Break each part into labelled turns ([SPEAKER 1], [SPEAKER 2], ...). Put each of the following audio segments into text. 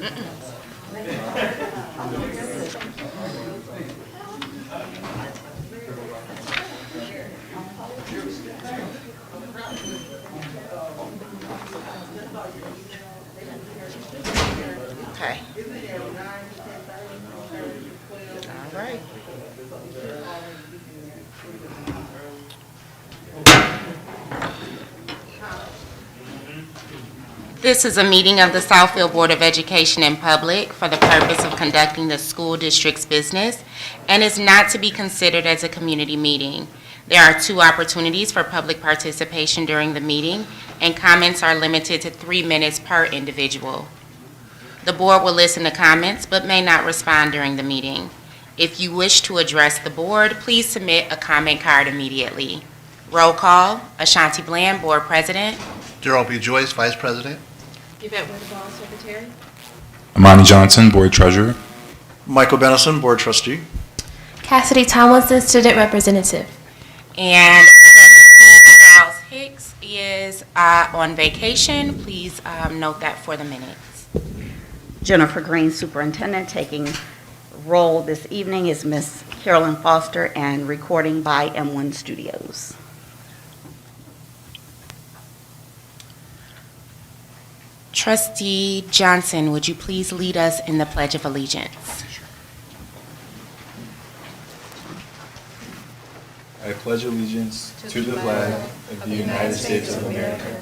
[SPEAKER 1] Okay. All right. This is a meeting of the Southfield Board of Education in public for the purpose of conducting the school district's business and is not to be considered as a community meeting. There are 2 opportunities for public participation during the meeting, and comments are limited to 3 minutes per individual. The board will listen to comments but may not respond during the meeting. If you wish to address the board, please submit a comment card immediately. Roll call, Ashanti Bland, Board President.
[SPEAKER 2] Darrell B. Joyce, Vice President.
[SPEAKER 3] Yvette Witherball, Secretary.
[SPEAKER 4] Amani Johnson, Board Treasurer.
[SPEAKER 5] Michael Benison, Board Trustee.
[SPEAKER 6] Cassidy Tomlinson, Student Representative.
[SPEAKER 1] And Trustee Charles Hicks is on vacation. Please note that for the minutes.
[SPEAKER 7] Jennifer Green, Superintendent. Taking role this evening is Miss Carolyn Foster, and recording by M1 Studios.
[SPEAKER 1] Trustee Johnson, would you please lead us in the Pledge of Allegiance?
[SPEAKER 4] I pledge allegiance to the flag of the United States of America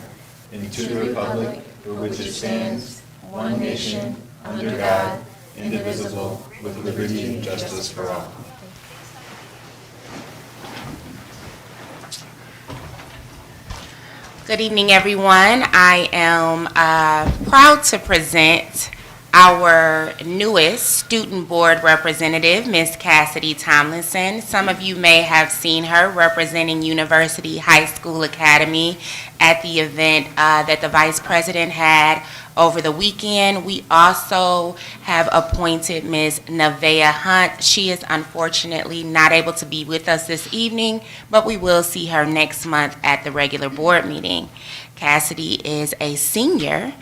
[SPEAKER 4] and to the republic for which it stands, one nation, under God, indivisible, with liberty and justice for all.
[SPEAKER 1] Good evening, everyone. I am proud to present our newest student board representative, Ms. Cassidy Tomlinson. Some of you may have seen her representing University High School Academy at the event that the Vice President had over the weekend. We also have appointed Ms. Nevaeh Hunt. She is unfortunately not able to be with us this evening, but we will see her next month at the regular board meeting. Cassidy is a senior,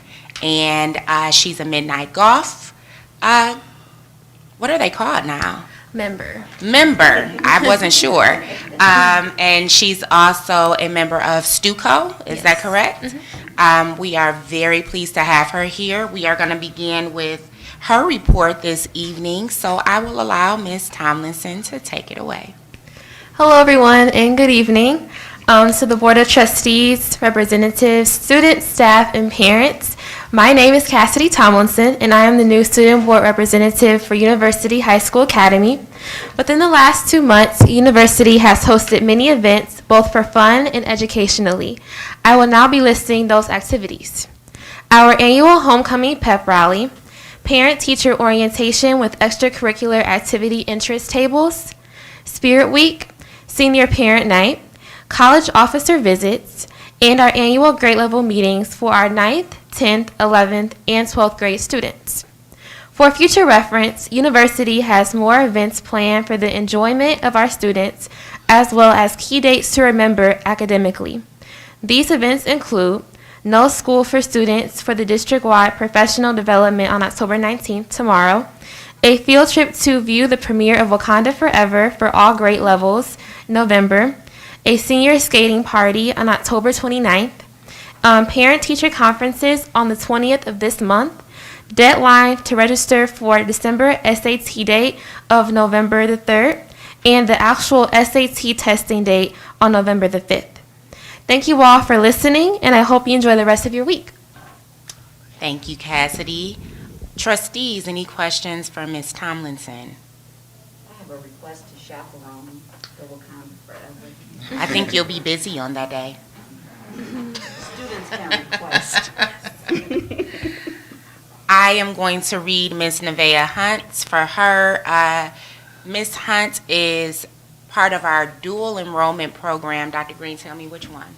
[SPEAKER 1] and she's a Midnight Golf. What are they called now?
[SPEAKER 6] Member.
[SPEAKER 1] I wasn't sure. And she's also a member of STUCO, is that correct? We are very pleased to have her here. We are going to begin with her report this evening, so I will allow Ms. Tomlinson to take it away.
[SPEAKER 6] Hello, everyone, and good evening. To the Board of Trustees, representatives, students, staff, and parents. My name is Cassidy Tomlinson, and I am the new Student Board Representative for University High School Academy. Within the last 2 months, University has hosted many events, both for fun and educationally. I will now be listing those activities. Our annual Homecoming Pep Rally, Parent-Teacher Orientation with extracurricular activity interest tables, Spirit Week, Senior Parent Night, College Officer Visits, and our annual grade level meetings for our 9th, 10th, 11th, and 12th grade students. For future reference, University has more events planned for the enjoyment of our students, as well as key dates to remember academically. These events include No School for Students for the district-wide professional development on October 19th, tomorrow, a field trip to view the premiere of Wakanda Forever for all grade levels, November, a senior skating party on October 29th, parent-teacher conferences on the 20th of this month, deadline to register for December SAT date of November the 3rd, and the actual SAT testing date on November the 5th. Thank you all for listening, and I hope you enjoy the rest of your week.
[SPEAKER 1] Thank you, Cassidy. Trustees, any questions for Ms. Tomlinson?
[SPEAKER 7] I have a request to chaperone the Wakanda Forever.
[SPEAKER 1] I think you'll be busy on that day.
[SPEAKER 7] Students can request.
[SPEAKER 1] I am going to read Ms. Nevaeh Hunt. For her, Ms. Hunt is part of our dual enrollment program. Dr. Green, tell me which one.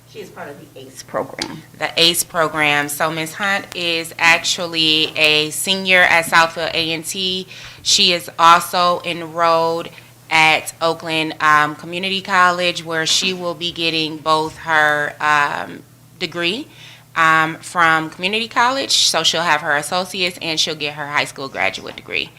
[SPEAKER 7] She is part of the ACE program.
[SPEAKER 1] The ACE program. So Ms. Hunt is actually a senior at Southfield A&T. She is also enrolled at Oakland Community College, where she will be getting both her degree from community college, so she'll have her associate's and she'll get her high school graduate degree.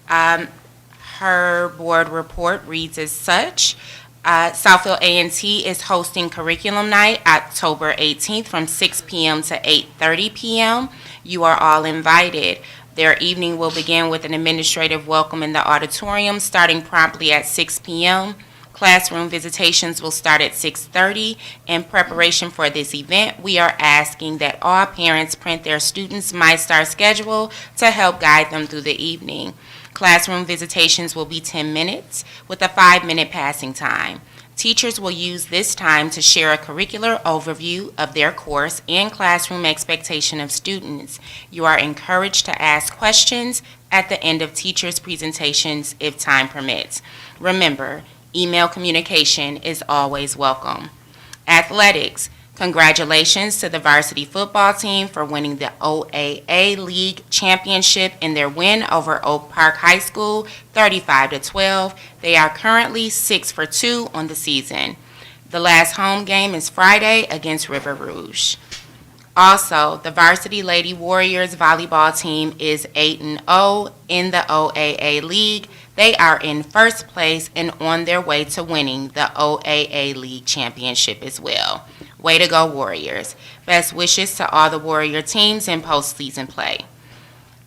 [SPEAKER 1] Her board report reads as such. Southfield A&T is hosting Curriculum Night October 18th from 6 p.m. to 8:30 p.m. You are all invited. Their evening will begin with an administrative welcome in the auditorium starting promptly at 6 p.m. Classroom visitations will start at 6:30. In preparation for this event, we are asking that all parents print their students' MyStar schedule to help guide them through the evening. Classroom visitations will be 10 minutes with a 5-minute passing time. Teachers will use this time to share a curricular overview of their course and classroom expectation of students. You are encouraged to ask questions at the end of teachers' presentations if time permits. Remember, email communication is always welcome. Athletics. Congratulations to the varsity football team for winning the OAA League Championship in their win over Oak Park High School, 35-12. They are currently 6-2 on the season. The last home game is Friday against River Rouge. Also, the Varsity Lady Warriors volleyball team is 8-0 in the OAA League. They are in first place and on their way to winning the OAA League Championship as well. Way to go, Warriors. Best wishes to all the Warrior teams in postseason play.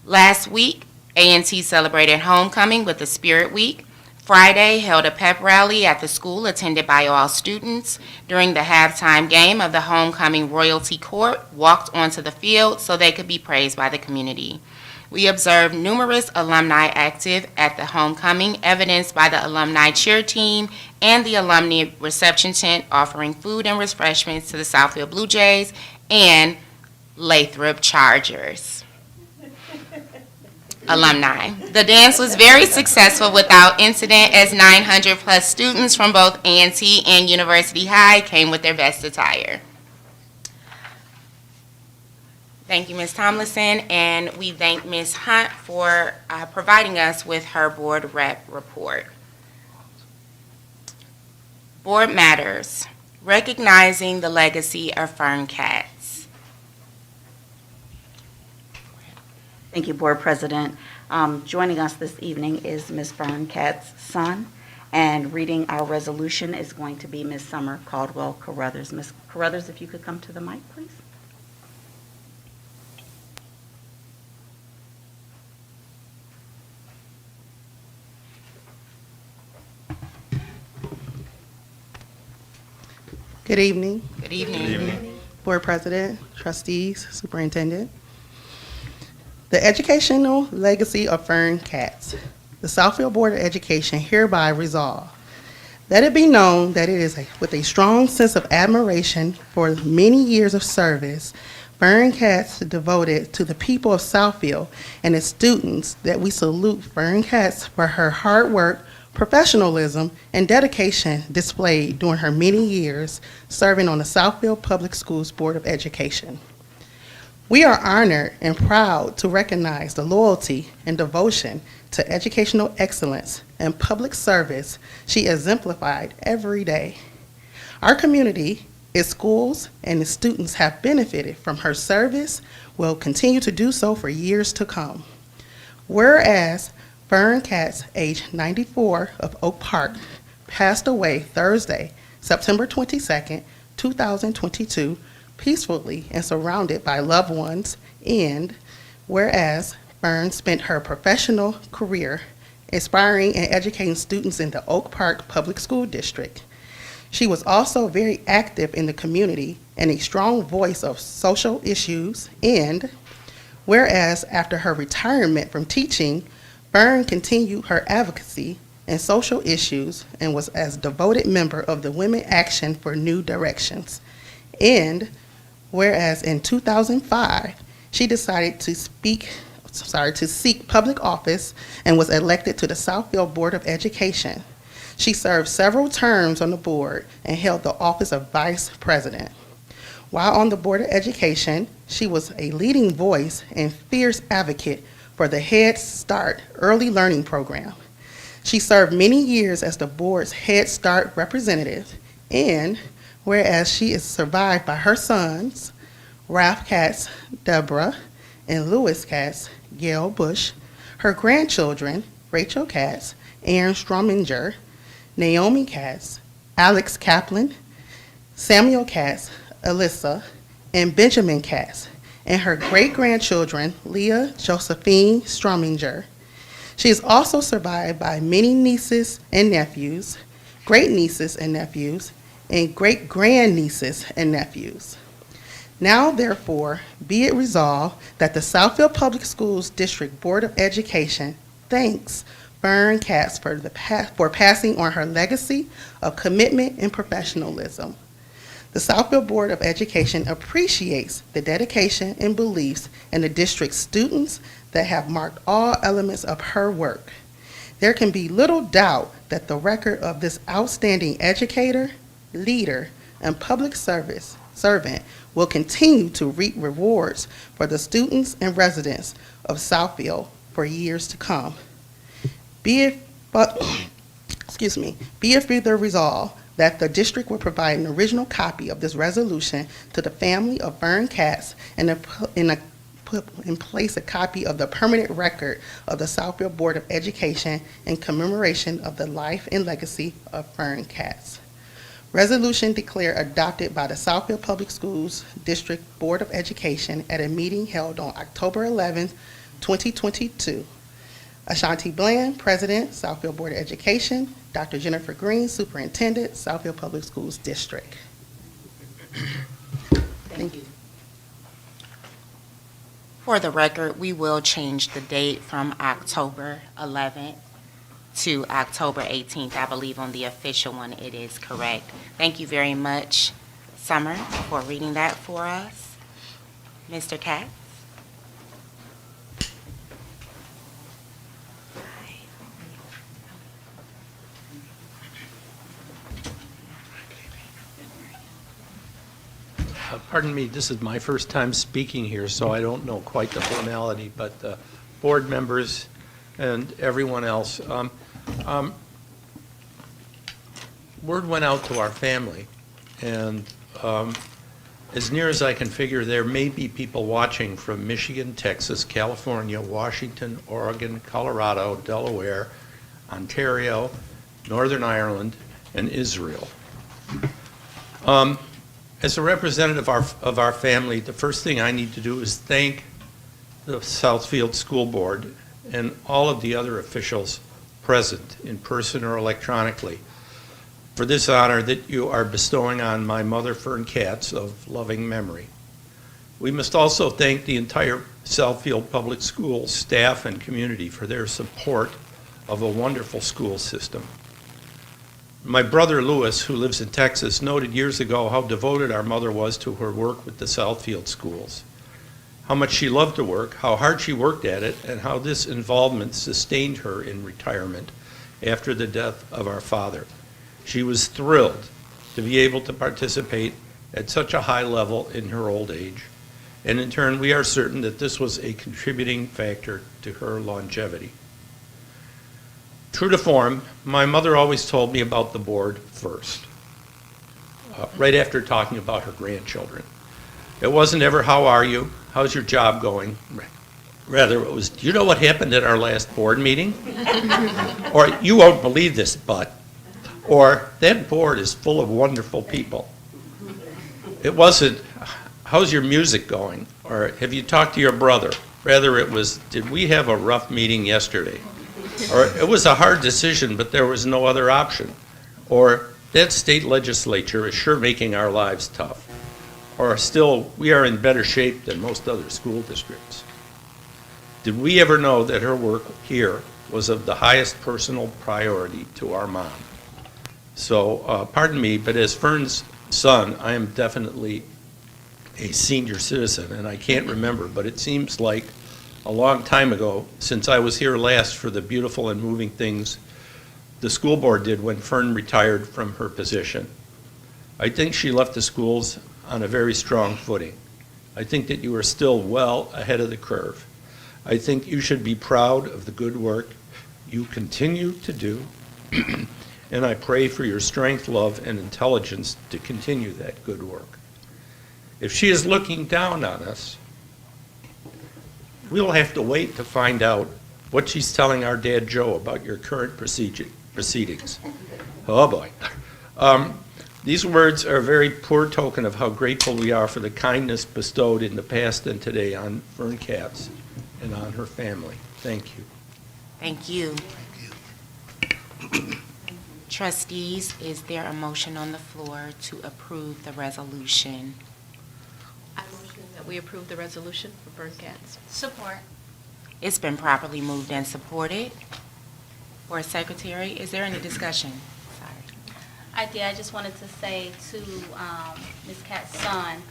[SPEAKER 1] Last week, A&T celebrated homecoming with the Spirit Week. Friday held a pep rally at the school attended by all students. During the halftime game of the homecoming, Royalty Court walked onto the field so they could be praised by the community. We observed numerous alumni active at the homecoming, evidenced by the alumni cheer team and the alumni reception tent offering food and refreshments to the Southfield Blue Jays and Lathrop Chargers. Alumni. The dance was very successful without incident as 900 plus students from both A&T and University High came with their best attire. Thank you, Ms. Tomlinson, and we thank Ms. Hunt for providing us with her board rep report. Board matters. Recognizing the legacy of Fern Katz.
[SPEAKER 7] Thank you, Board President. Joining us this evening is Ms. Fern Katz's son, and reading our resolution is going to be Ms. Summer Caldwell Carruthers. Ms. Carruthers, if you could come to the mic, please.
[SPEAKER 8] Good evening,
[SPEAKER 1] Good evening.
[SPEAKER 4] Good evening.
[SPEAKER 8] Board President, Trustees, Superintendent. The educational legacy of Fern Katz. The Southfield Board of Education hereby resolve. Let it be known that it is with a strong sense of admiration for many years of service Fern Katz devoted to the people of Southfield and its students that we salute Fern Katz for her hard work, professionalism, and dedication displayed during her many years serving on the Southfield Public Schools Board of Education. We are honored and proud to recognize the loyalty and devotion to educational excellence and public service she exemplified every day. Our community, its schools, and its students have benefited from her service, will continue to do so for years to come. Whereas Fern Katz, age 94, of Oak Park, passed away Thursday, September 22nd, 2022, peacefully and surrounded by loved ones, and whereas Fern spent her professional career inspiring and educating students in the Oak Park Public School District. She was also very active in the community and a strong voice of social issues, and whereas after her retirement from teaching, Fern continued her advocacy and social issues and was as devoted member of the Women Action for New Directions. And whereas in 2005, she decided to seek public office and was elected to the Southfield Board of Education. She served several terms on the board and held the office of vice president. While on the Board of Education, she was a leading voice and fierce advocate for the Head Start early learning program. She served many years as the board's Head Start representative, and whereas she is survived by her sons, Ralph Katz, Deborah, and Louis Katz, Gail Bush, her grandchildren, Rachel Katz, Aaron Strominger, Naomi Katz, Alex Kaplan, Samuel Katz, Alyssa, and Benjamin Katz, and her great-grandchildren, Leah Josephine Strominger. She is also survived by many nieces and nephews, great-nieces and nephews, and great-grandnieces and nephews. Now, therefore, be it resolved that the Southfield Public Schools District Board of Education thanks Fern Katz for passing on her legacy of commitment and professionalism. The Southfield Board of Education appreciates the dedication and beliefs in the district's students that have marked all elements of her work. There can be little doubt that the record of this outstanding educator, leader, and public servant will continue to reap rewards for the students and residents of Southfield for years to come. Be it further resolved that the district will provide an original copy of this resolution to the family of Fern Katz and put in place a copy of the permanent record of the Southfield Board of Education in commemoration of the life and legacy of Fern Katz. Resolution declared adopted by the Southfield Public Schools District Board of Education at a meeting held on October 11, 2022. Ashanti Bland, President, Southfield Board of Education. Dr. Jennifer Green, Superintendent, Southfield Public Schools District. Thank you.
[SPEAKER 1] For the record, we will change the date from October 11th to October 18th. I believe on the official one it is correct. Thank you very much, Summer, for reading that for us. Mr. Katz?
[SPEAKER 9] Pardon me, this is my first time speaking here, so I don't know quite the formality, but board members and everyone else, word went out to our family, and as near as I can figure, there may be people watching from Michigan, Texas, California, Washington, Oregon, Colorado, Delaware, Ontario, Northern Ireland, and Israel. As a representative of our family, the first thing I need to do is thank the Southfield School Board and all of the other officials present, in person or electronically, for this honor that you are bestowing on my mother, Fern Katz, of loving memory. We must also thank the entire Southfield Public Schools staff and community for their support of a wonderful school system. My brother Louis, who lives in Texas, noted years ago how devoted our mother was to her work with the Southfield schools, how much she loved to work, how hard she worked at it, and how this involvement sustained her in retirement after the death of our father. She was thrilled to be able to participate at such a high level in her old age, and in turn, we are certain that this was a contributing factor to her longevity. True to form, my mother always told me about the board first, right after talking about her grandchildren. It wasn't ever, how are you? How's your job going? Rather, it was, do you know what happened at our last board meeting? Or, you won't believe this, but. Or, that board is full of wonderful people. It wasn't, how's your music going? Or, have you talked to your brother? Rather, it was, did we have a rough meeting yesterday? Or, it was a hard decision, but there was no other option. Or, that state legislature is sure making our lives tough. Or still, we are in better shape than most other school districts. Did we ever know that her work here was of the highest personal priority to our mom? So, pardon me, but as Fern's son, I am definitely a senior citizen, and I can't remember, but it seems like a long time ago since I was here last for the beautiful and moving things the school board did when Fern retired from her position. I think she left the schools on a very strong footing. I think that you are still well ahead of the curve. I think you should be proud of the good work you continue to do, and I pray for your strength, love, and intelligence to continue that good work. If she is looking down on us, we'll have to wait to find out what she's telling our dad Joe about your current proceedings. Oh, boy. These words are a very poor token of how grateful we are for the kindness bestowed in the past and today on Vern Katz and on her family. Thank you.
[SPEAKER 1] Thank you. Trustees, is there a motion on the floor to approve the resolution?
[SPEAKER 3] I motion that we approve the resolution for burn cats.
[SPEAKER 10] Support.
[SPEAKER 1] It's been properly moved and supported. Board Secretary, is there any discussion?
[SPEAKER 10] I just wanted to say to Ms. Katz's son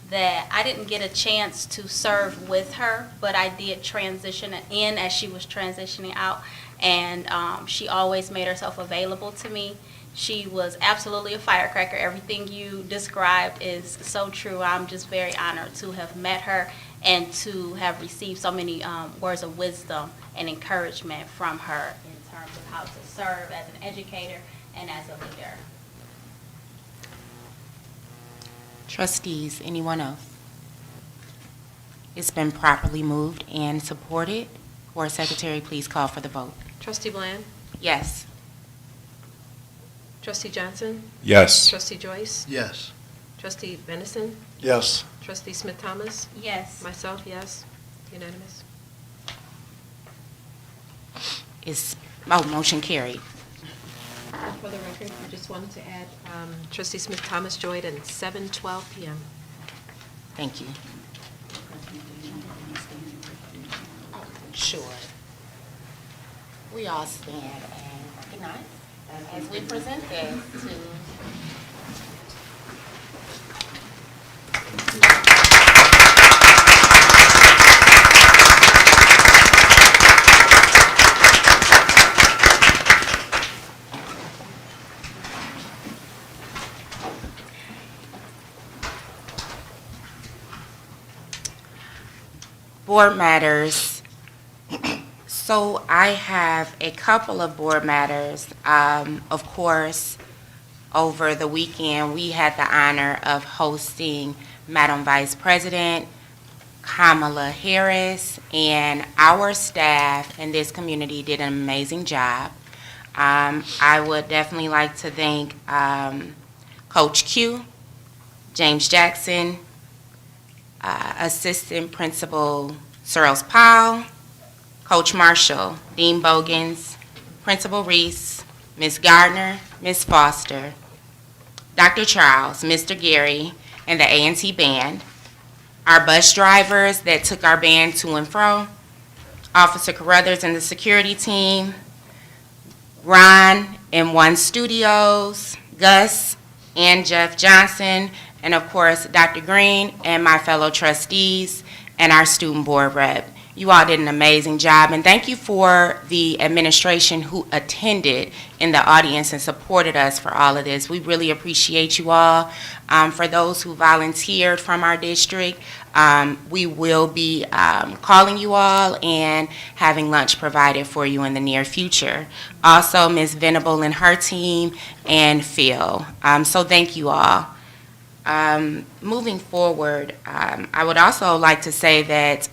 [SPEAKER 10] that I didn't get a chance to serve with her, but I did transition in as she was transitioning out, and she always made herself available to me. She was absolutely a firecracker. Everything you described is so true. I'm just very honored to have met her and to have received so many words of wisdom and encouragement from her in terms of how to serve as an educator and as a leader.
[SPEAKER 1] Trustees, anyone else? It's been properly moved and supported. Board Secretary, please call for the vote.
[SPEAKER 3] Trustee Bland?
[SPEAKER 1] Yes.
[SPEAKER 3] Trustee Johnson?
[SPEAKER 4] Yes.
[SPEAKER 3] Trustee Joyce?
[SPEAKER 2] Yes.
[SPEAKER 3] Trustee Benison?
[SPEAKER 5] Yes.
[SPEAKER 3] Trustee Smith-Thomas?
[SPEAKER 10] Yes.
[SPEAKER 3] Myself, yes. Unanimous.
[SPEAKER 1] Motion carried.
[SPEAKER 3] For the record, I just wanted to add Trustee Smith-Thomas joined at 7:12 p.m.
[SPEAKER 1] Thank you. Sure. We all stand and recognize as we present this to board matters. So I have a couple of board matters. Of course, over the weekend, we had the honor of hosting Madam Vice President Kamala Harris, and our staff in this community did an amazing job. I would definitely like to thank Coach Q, James Jackson, Assistant Principal Searles Powell, Coach Marshall, Dean Bogans, Principal Reese, Ms. Gardner, Ms. Foster, Dr. Charles, Mr. Gary, and the A&T band, our bus drivers that took our band to and fro, Officer Carruthers and the security team, Ron and One Studios, Gus and Jeff Johnson, and of course, Dr. Green and my fellow trustees and our student board rep. You all did an amazing job, and thank you for the administration who attended in the audience and supported us for all of this. We really appreciate you all. For those who volunteered from our district, we will be calling you all and having lunch provided for you in the near future. Also, Ms. Venable and her team, and Phil. So thank you all. Moving forward, I would also like to say that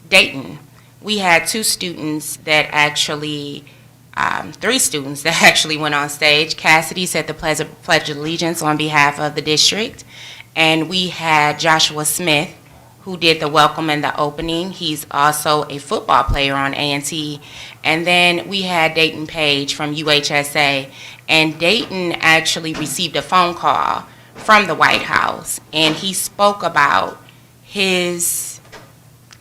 [SPEAKER 1] Dayton, we had two students that actually, three students that actually went on stage. Cassidy said the Pledge of Allegiance on behalf of the district, and we had Joshua Smith, who did the welcome and the opening. He's also a football player on A&T. And then we had Dayton Page from UHSA, and Dayton actually received a phone call from the White House, and he spoke about his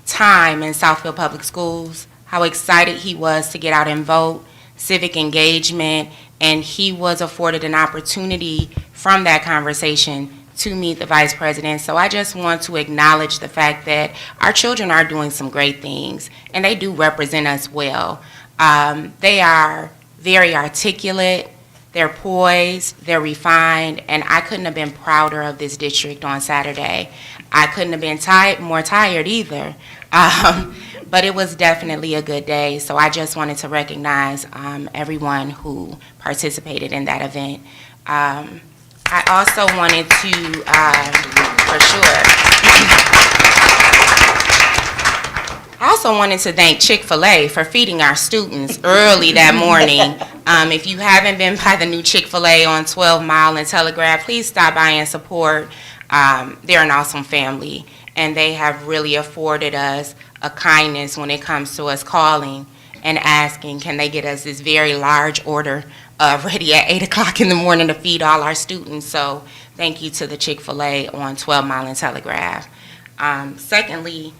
[SPEAKER 1] time in Southfield Public Schools, how excited he was to get out and vote, civic engagement, and he was afforded an opportunity from that conversation to meet the Vice President. So I just want to acknowledge the fact that our children are doing some great things, and they do represent us well. They are very articulate, they're poised, they're refined, and I couldn't have been prouder of this district on Saturday. I couldn't have been more tired either, but it was definitely a good day. So I just wanted to recognize everyone who participated in that event. I also wanted to for sure. I also wanted to thank Chick-fil-A for feeding our students early that morning. If you haven't been by the new Chick-fil-A on 12 Mile and Telegraph, please stop by and support. They're an awesome family, and they have really afforded us a kindness when it comes to us calling and asking, can they get us this very large order ready at 8 o'clock in the morning to feed all our students. So thank you to the Chick-fil-A on 12 Mile and Telegraph. Secondly,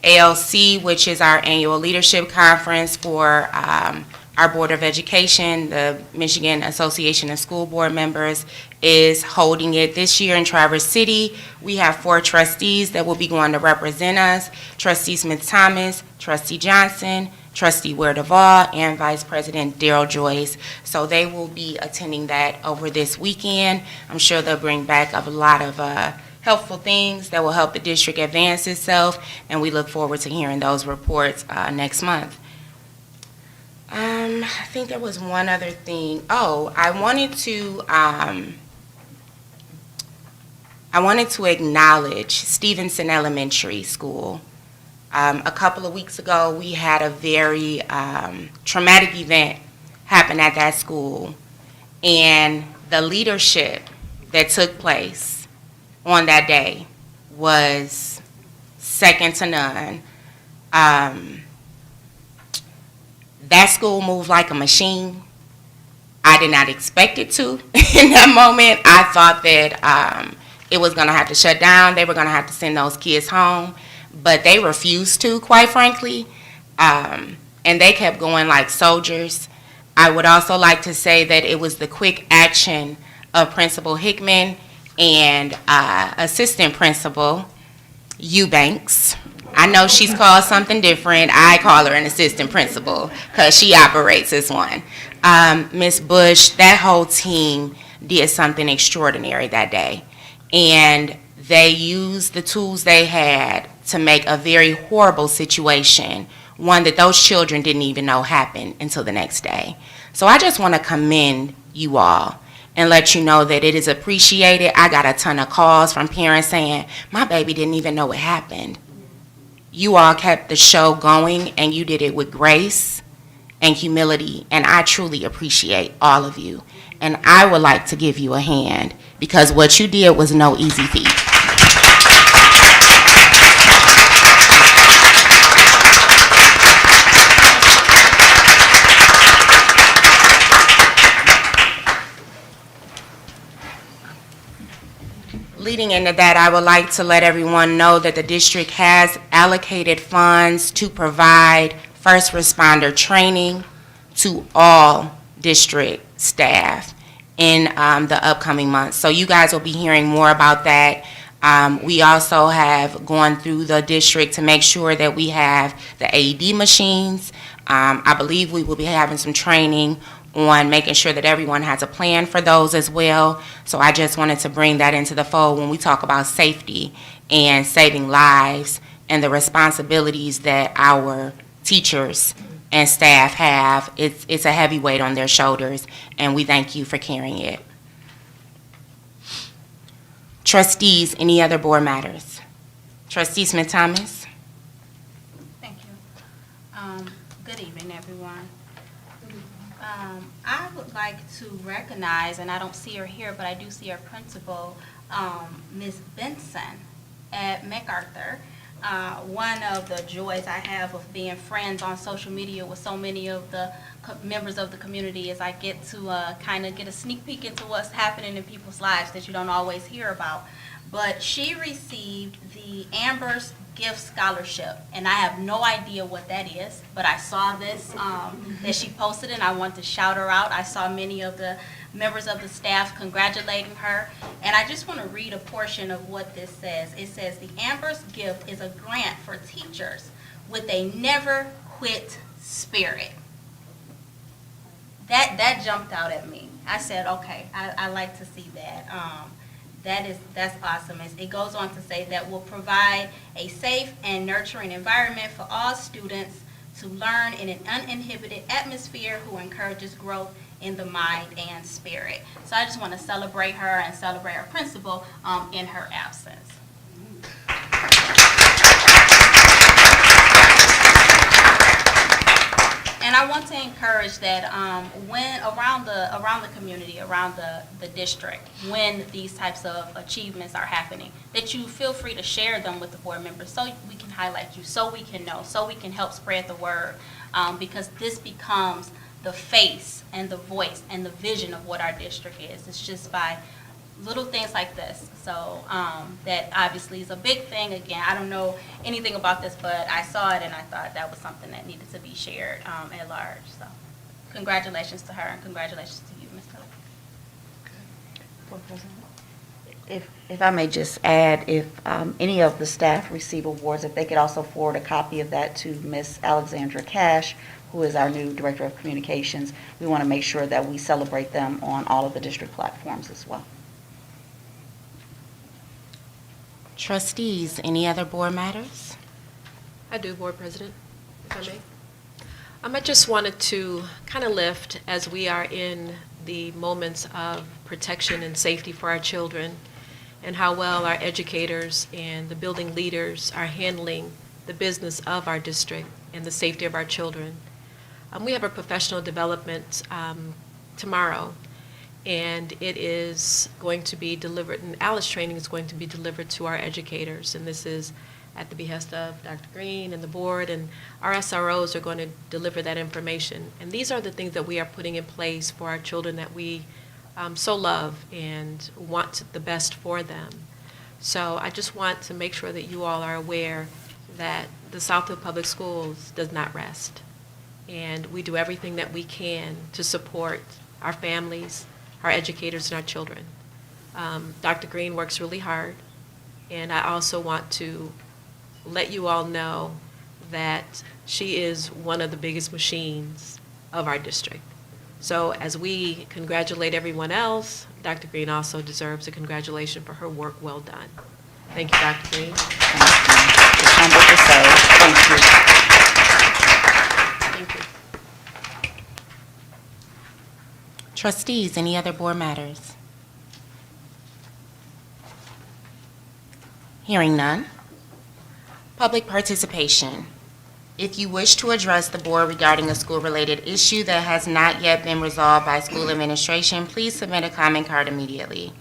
[SPEAKER 1] ALC, which is our annual leadership conference for our Board of Education, the Michigan Association of School Board Members, is holding it this year in Traverse City. We have 4 trustees that will be going to represent us: Trustee Smith-Thomas, Trustee Johnson, Trustee Ware Duvall, and Vice President Daryl Joyce. So they will be attending that over this weekend. I'm sure they'll bring back a lot of helpful things that will help the district advance itself, and we look forward to hearing those reports next month. I think there was one other thing. Oh, I wanted to acknowledge Stevenson Elementary School. A couple of weeks ago, we had a very traumatic event happen at that school, and the leadership that took place on that day was second to none. That school moved like a machine. I did not expect it to. In that moment, I thought that it was going to have to shut down. They were going to have to send those kids home, but they refused to, quite frankly, and they kept going like soldiers. I would also like to say that it was the quick action of Principal Hickman and Assistant Principal Eubanks. I know she's called something different. I call her an assistant principal because she operates as one. Ms. Bush, that whole team did something extraordinary that day. And they used the tools they had to make a very horrible situation, one that those children didn't even know happened until the next day. So I just want to commend you all and let you know that it is appreciated. I got a ton of calls from parents saying, my baby didn't even know it happened. You all kept the show going, and you did it with grace and humility, and I truly appreciate all of you. And I would like to give you a hand, because what you did was no easy feat. Leading into that, I would like to let everyone know that the district has allocated funds to provide first responder training to all district staff in the upcoming months. So you guys will be hearing more about that. We also have gone through the district to make sure that we have the AED machines. I believe we will be having some training on making sure that everyone has a plan for those as well. So I just wanted to bring that into the fold when we talk about safety and saving lives and the responsibilities that our teachers and staff have. It's a heavy weight on their shoulders, and we thank you for carrying it. Trustees, any other board matters? Trustee Smith-Thomas?
[SPEAKER 10] Thank you. Good evening, everyone. I would like to recognize, and I don't see her here, but I do see our principal, Ms. Benson at MacArthur. One of the joys I have of being friends on social media with so many of the members of the community is I get to kind of get a sneak peek into what's happening in people's lives that you don't always hear about. But she received the Amber's Gift Scholarship, and I have no idea what that is, but I saw this that she posted, and I want to shout her out. I saw many of the members of the staff congratulating her, and I just want to read a portion of what this says. It says, the Amber's Gift is a grant for teachers with a never quit spirit. That jumped out at me. I said, okay, I like to see that. That's awesome. It goes on to say that will provide a safe and nurturing environment for all students to learn in an uninhibited atmosphere who encourages growth in the mind and spirit. So I just want to celebrate her and celebrate our principal in her absence. And I want to encourage that when around the community, around the district, when these types of achievements are happening, that you feel free to share them with the board members so we can highlight you, so we can know, so we can help spread the word, because this becomes the face and the voice and the vision of what our district is. It's just by little things like this. So that obviously is a big thing. Again, I don't know anything about this, but I saw it and I thought that was something that needed to be shared at large. So congratulations to her and congratulations to you, Ms. Miller.
[SPEAKER 7] If I may just add, if any of the staff receive awards, if they could also forward a copy of that to Ms. Alexandra Cash, who is our new Director of Communications. We want to make sure that we celebrate them on all of the district platforms as well.
[SPEAKER 1] Trustees, any other board matters?
[SPEAKER 3] I do, Board President, if I may. I just wanted to kind of lift, as we are in the moments of protection and safety for our children, and how well our educators and the building leaders are handling the business of our district and the safety of our children. We have a professional development tomorrow, and it is going to be delivered, and ALICE training is going to be delivered to our educators, and this is at the behest of Dr. Green and the board, and our SROs are going to deliver that information. And these are the things that we are putting in place for our children that we so love and want the best for them. So I just want to make sure that you all are aware that the Southfield Public Schools does not rest. And we do everything that we can to support our families, our educators, and our children. Dr. Green works really hard, and I also want to let you all know that she is one of the biggest machines of our district. So as we congratulate everyone else, Dr. Green also deserves a congratulation for her work well done. Thank you, Dr. Green.
[SPEAKER 7] It's humble to say. Thank you.
[SPEAKER 3] Thank you.
[SPEAKER 1] Trustees, any other board matters? Hearing none. Public participation. If you wish to address the board regarding a school-related issue that has not yet been resolved by school administration, please submit a comment card immediately.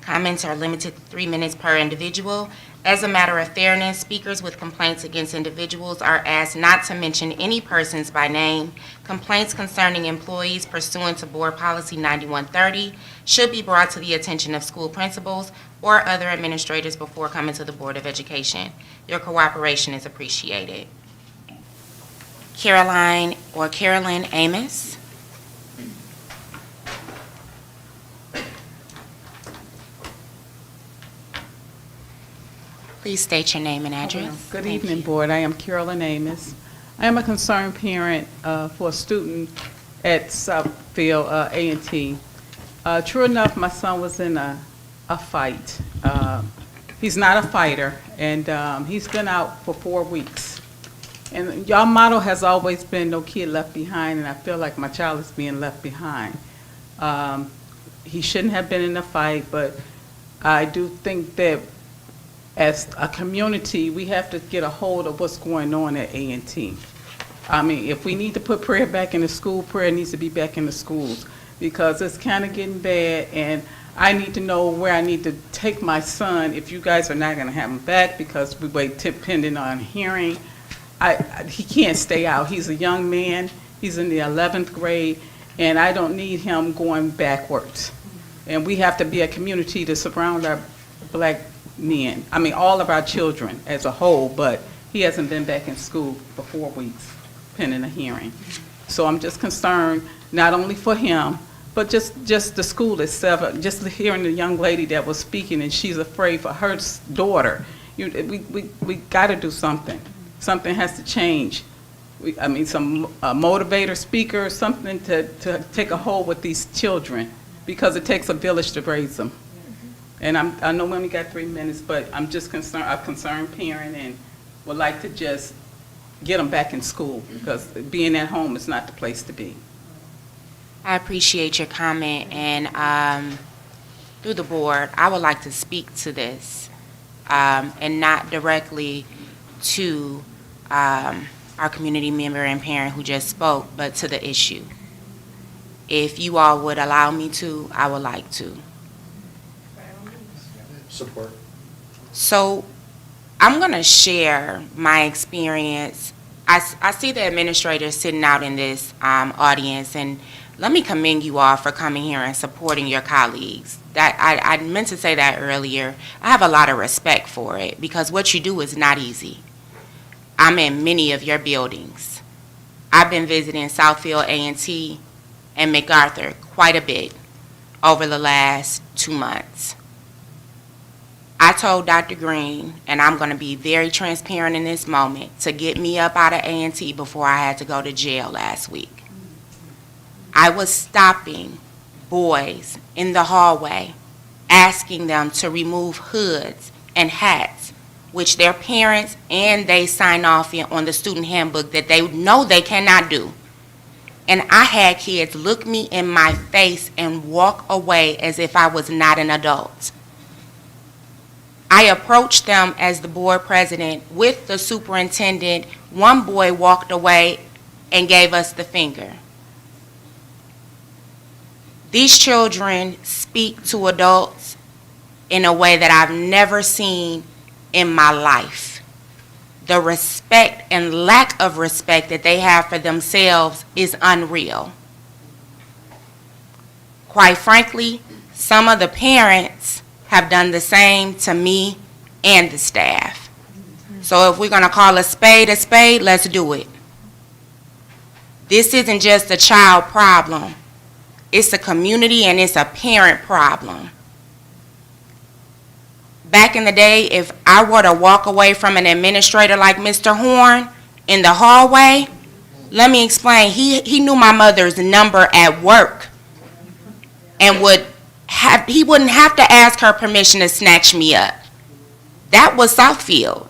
[SPEAKER 1] Comments are limited to 3 minutes per individual. As a matter of fairness, speakers with complaints against individuals are asked not to mention any persons by name. Complaints concerning employees pursuant to Board Policy 9130 should be brought to the attention of school principals or other administrators before coming to the Board of Education. Your cooperation is appreciated. Carolyn Amos. Please state your name and address.
[SPEAKER 11] Good evening, Board. I am Carolyn Amos. I am a concerned parent for a student at Southfield A&T. True enough, my son was in a fight. He's not a fighter, and he's been out for 4 weeks. And y'all motto has always been no kid left behind, and I feel like my child is being left behind. He shouldn't have been in a fight, but I do think that as a community, we have to get a hold of what's going on at A&T. I mean, if we need to put prayer back in the school, prayer needs to be back in the schools, because it's kind of getting bad, and I need to know where I need to take my son if you guys are not going to have him back, because we wait depending on hearing. He can't stay out. He's a young man. He's in the 11th grade, and I don't need him going backwards. And we have to be a community to surround our black men. I mean, all of our children as a whole, but he hasn't been back in school for 4 weeks, pending a hearing. So I'm just concerned, not only for him, but just the school itself. Just hearing the young lady that was speaking, and she's afraid for her daughter. We got to do something. Something has to change. I mean, some motivator, speaker, something to take a hold with these children, because it takes a village to raise them. And I know we only got 3 minutes, but I'm just a concerned parent, and would like to just get them back in school, because being at home is not the place to be.
[SPEAKER 1] I appreciate your comment, and through the board, I would like to speak to this. and not directly to our community member and parent who just spoke, but to the issue. If you all would allow me to, I would like to.
[SPEAKER 5] Support.
[SPEAKER 1] So I'm going to share my experience. I see the administrators sitting out in this audience, and let me commend you all for coming here and supporting your colleagues. That I meant to say that earlier. I have a lot of respect for it because what you do is not easy. I'm in many of your buildings. I've been visiting Southfield A&T and MacArthur quite a bit over the last 2 months. I told Dr. Green, and I'm going to be very transparent in this moment, to get me up out of A&T before I had to go to jail last week. I was stopping boys in the hallway, asking them to remove hoods and hats, which their parents and they sign off on the student handbook that they know they cannot do. And I had kids look me in my face and walk away as if I was not an adult. I approached them as the board president with the superintendent. One boy walked away and gave us the finger. These children speak to adults in a way that I've never seen in my life. The respect and lack of respect that they have for themselves is unreal. Quite frankly, some of the parents have done the same to me and the staff. So if we're going to call a spade, let's do it. This isn't just a child problem. It's a community and it's a parent problem. Back in the day, if I were to walk away from an administrator like Mr. Horn in the hallway, let me explain. He knew my mother's number at work and he wouldn't have to ask her permission to snatch me up. That was Southfield.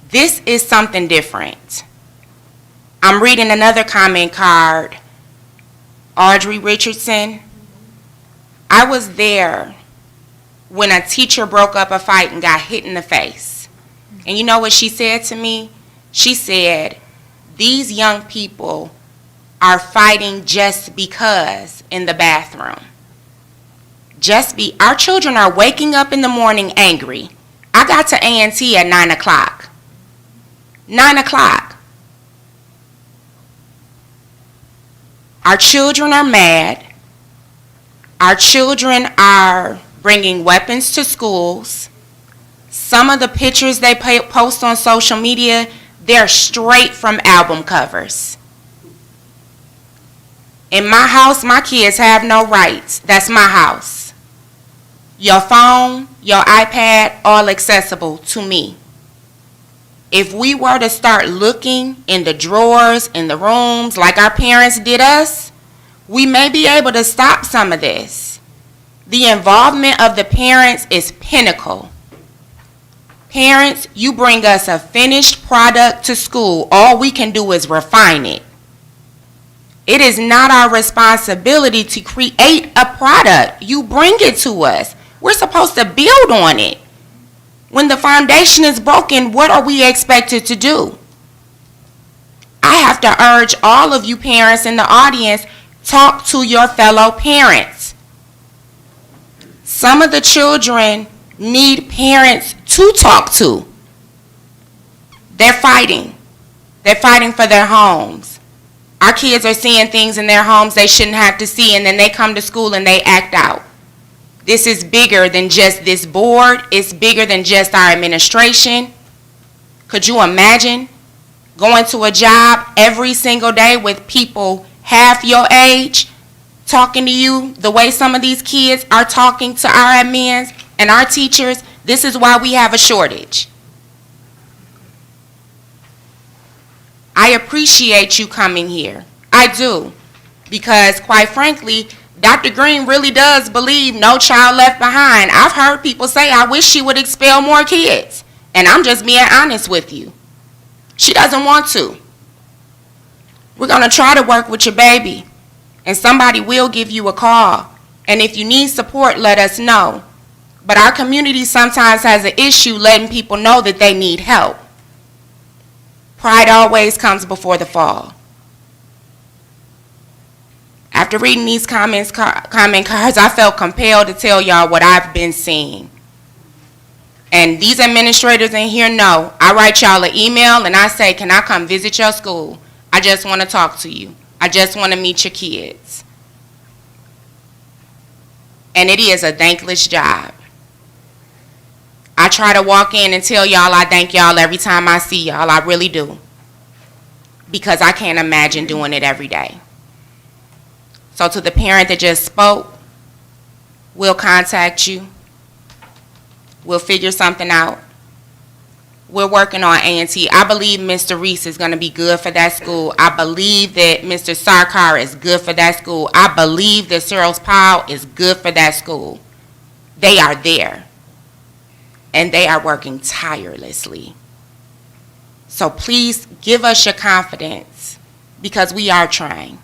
[SPEAKER 1] This is something different. I'm reading another comment card. Audrey Richardson. I was there when a teacher broke up a fight and got hit in the face. And you know what she said to me? She said, these young people are fighting just because in the bathroom. Our children are waking up in the morning angry. I got to A&T at 9 o'clock. 9 o'clock. Our children are mad. Our children are bringing weapons to schools. Some of the pictures they post on social media, they're straight from album covers. In my house, my kids have no rights. That's my house. Your phone, your iPad, all accessible to me. If we were to start looking in the drawers, in the rooms, like our parents did us, we may be able to stop some of this. The involvement of the parents is pinnacle. Parents, you bring us a finished product to school. All we can do is refine it. It is not our responsibility to create a product. You bring it to us. We're supposed to build on it. When the foundation is broken, what are we expected to do? I have to urge all of you parents in the audience, talk to your fellow parents. Some of the children need parents to talk to. They're fighting. They're fighting for their homes. Our kids are seeing things in their homes they shouldn't have to see, and then they come to school and they act out. This is bigger than just this board. It's bigger than just our administration. Could you imagine going to a job every single day with people half your age talking to you the way some of these kids are talking to our admins and our teachers? This is why we have a shortage. I appreciate you coming here. I do. Because quite frankly, Dr. Green really does believe no child left behind. I've heard people say, I wish she would expel more kids. And I'm just being honest with you. She doesn't want to. We're going to try to work with your baby. And somebody will give you a call. And if you need support, let us know. But our community sometimes has an issue letting people know that they need help. Pride always comes before the fall. After reading these comment cards, I felt compelled to tell y'all what I've been seeing. And these administrators in here know, I write y'all an email and I say, can I come visit your school? I just want to talk to you. I just want to meet your kids. And it is a thankless job. I try to walk in and tell y'all I thank y'all every time I see y'all. I really do. Because I can't imagine doing it every day. So to the parent that just spoke, we'll contact you. We'll figure something out. We're working on A&T. I believe Mr. Reese is going to be good for that school. I believe that Mr. Sarkar is good for that school. I believe that Cyril Powell is good for that school. They are there. And they are working tirelessly. So please give us your confidence because we are trying.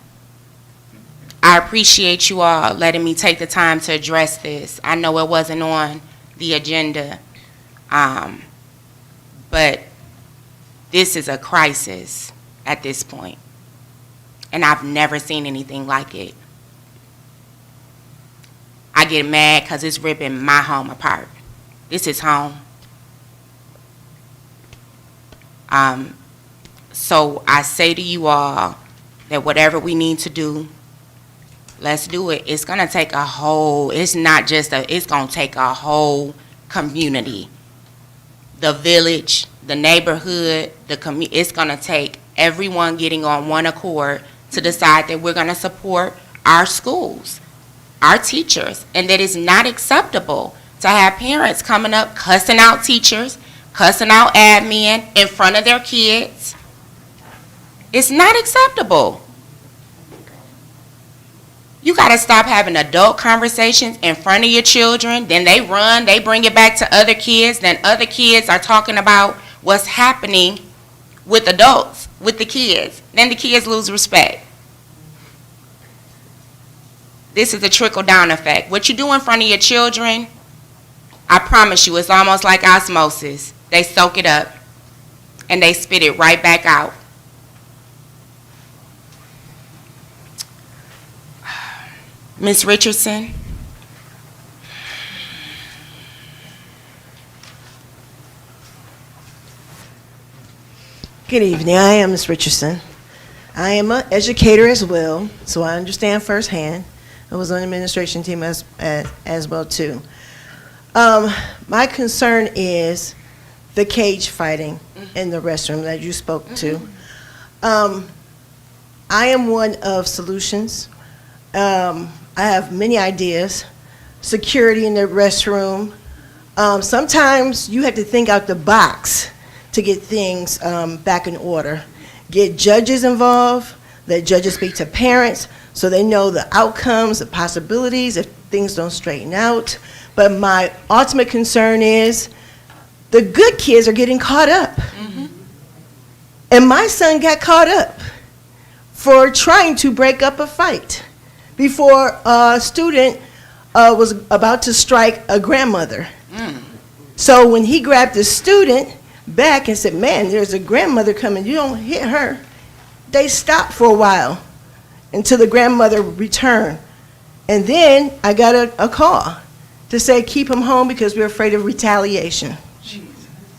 [SPEAKER 1] I appreciate you all letting me take the time to address this. I know it wasn't on the agenda, but this is a crisis at this point, and I've never seen anything like it. I get mad because it's ripping my home apart. This is home. So I say to you all that whatever we need to do, let's do it. It's going to take a whole, it's not just it's going to take a whole community. The village, the neighborhood, it's going to take everyone getting on one accord to decide that we're going to support our schools, our teachers, and that it's not acceptable to have parents coming up cussing out teachers, cussing out admin in front of their kids. It's not acceptable. You got to stop having adult conversations in front of your children. Then they run, they bring it back to other kids. Then other kids are talking about what's happening with adults, with the kids. Then the kids lose respect. This is a trickle-down effect. What you do in front of your children, I promise you, it's almost like osmosis. They soak it up, and they spit it right back out. Ms. Richardson?
[SPEAKER 12] Good evening. I am Ms. Richardson. I am an educator as well, so I understand firsthand. I was on the administration team as well too. My concern is the cage fighting in the restroom that you spoke to. I am one of solutions. I have many ideas. Security in the restroom. Sometimes you have to think out the box to get things back in order. Get judges involved, let judges speak to parents so they know the outcomes, the possibilities if things don't straighten out. But my ultimate concern is the good kids are getting caught up. Mm-hmm. And my son got caught up for trying to break up a fight before a student was about to strike a grandmother. So when he grabbed the student back and said, man, there's a grandmother coming, you don't hit her, they stopped for a while until the grandmother returned. And then I got a call to say keep him home because we're afraid of retaliation.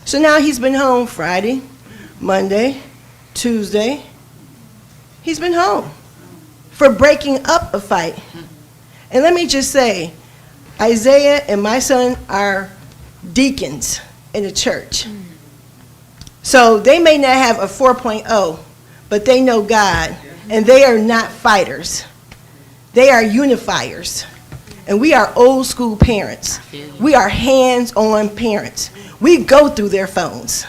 [SPEAKER 12] So now he's been home Friday, Monday, Tuesday. He's been home for breaking up a fight. And let me just say, Isaiah and my son are deacons in the church. So they may not have a 4.0, but they know God, and they are not fighters. They are unifiers. And we are old school parents. We are hands-on parents. We go through their phones.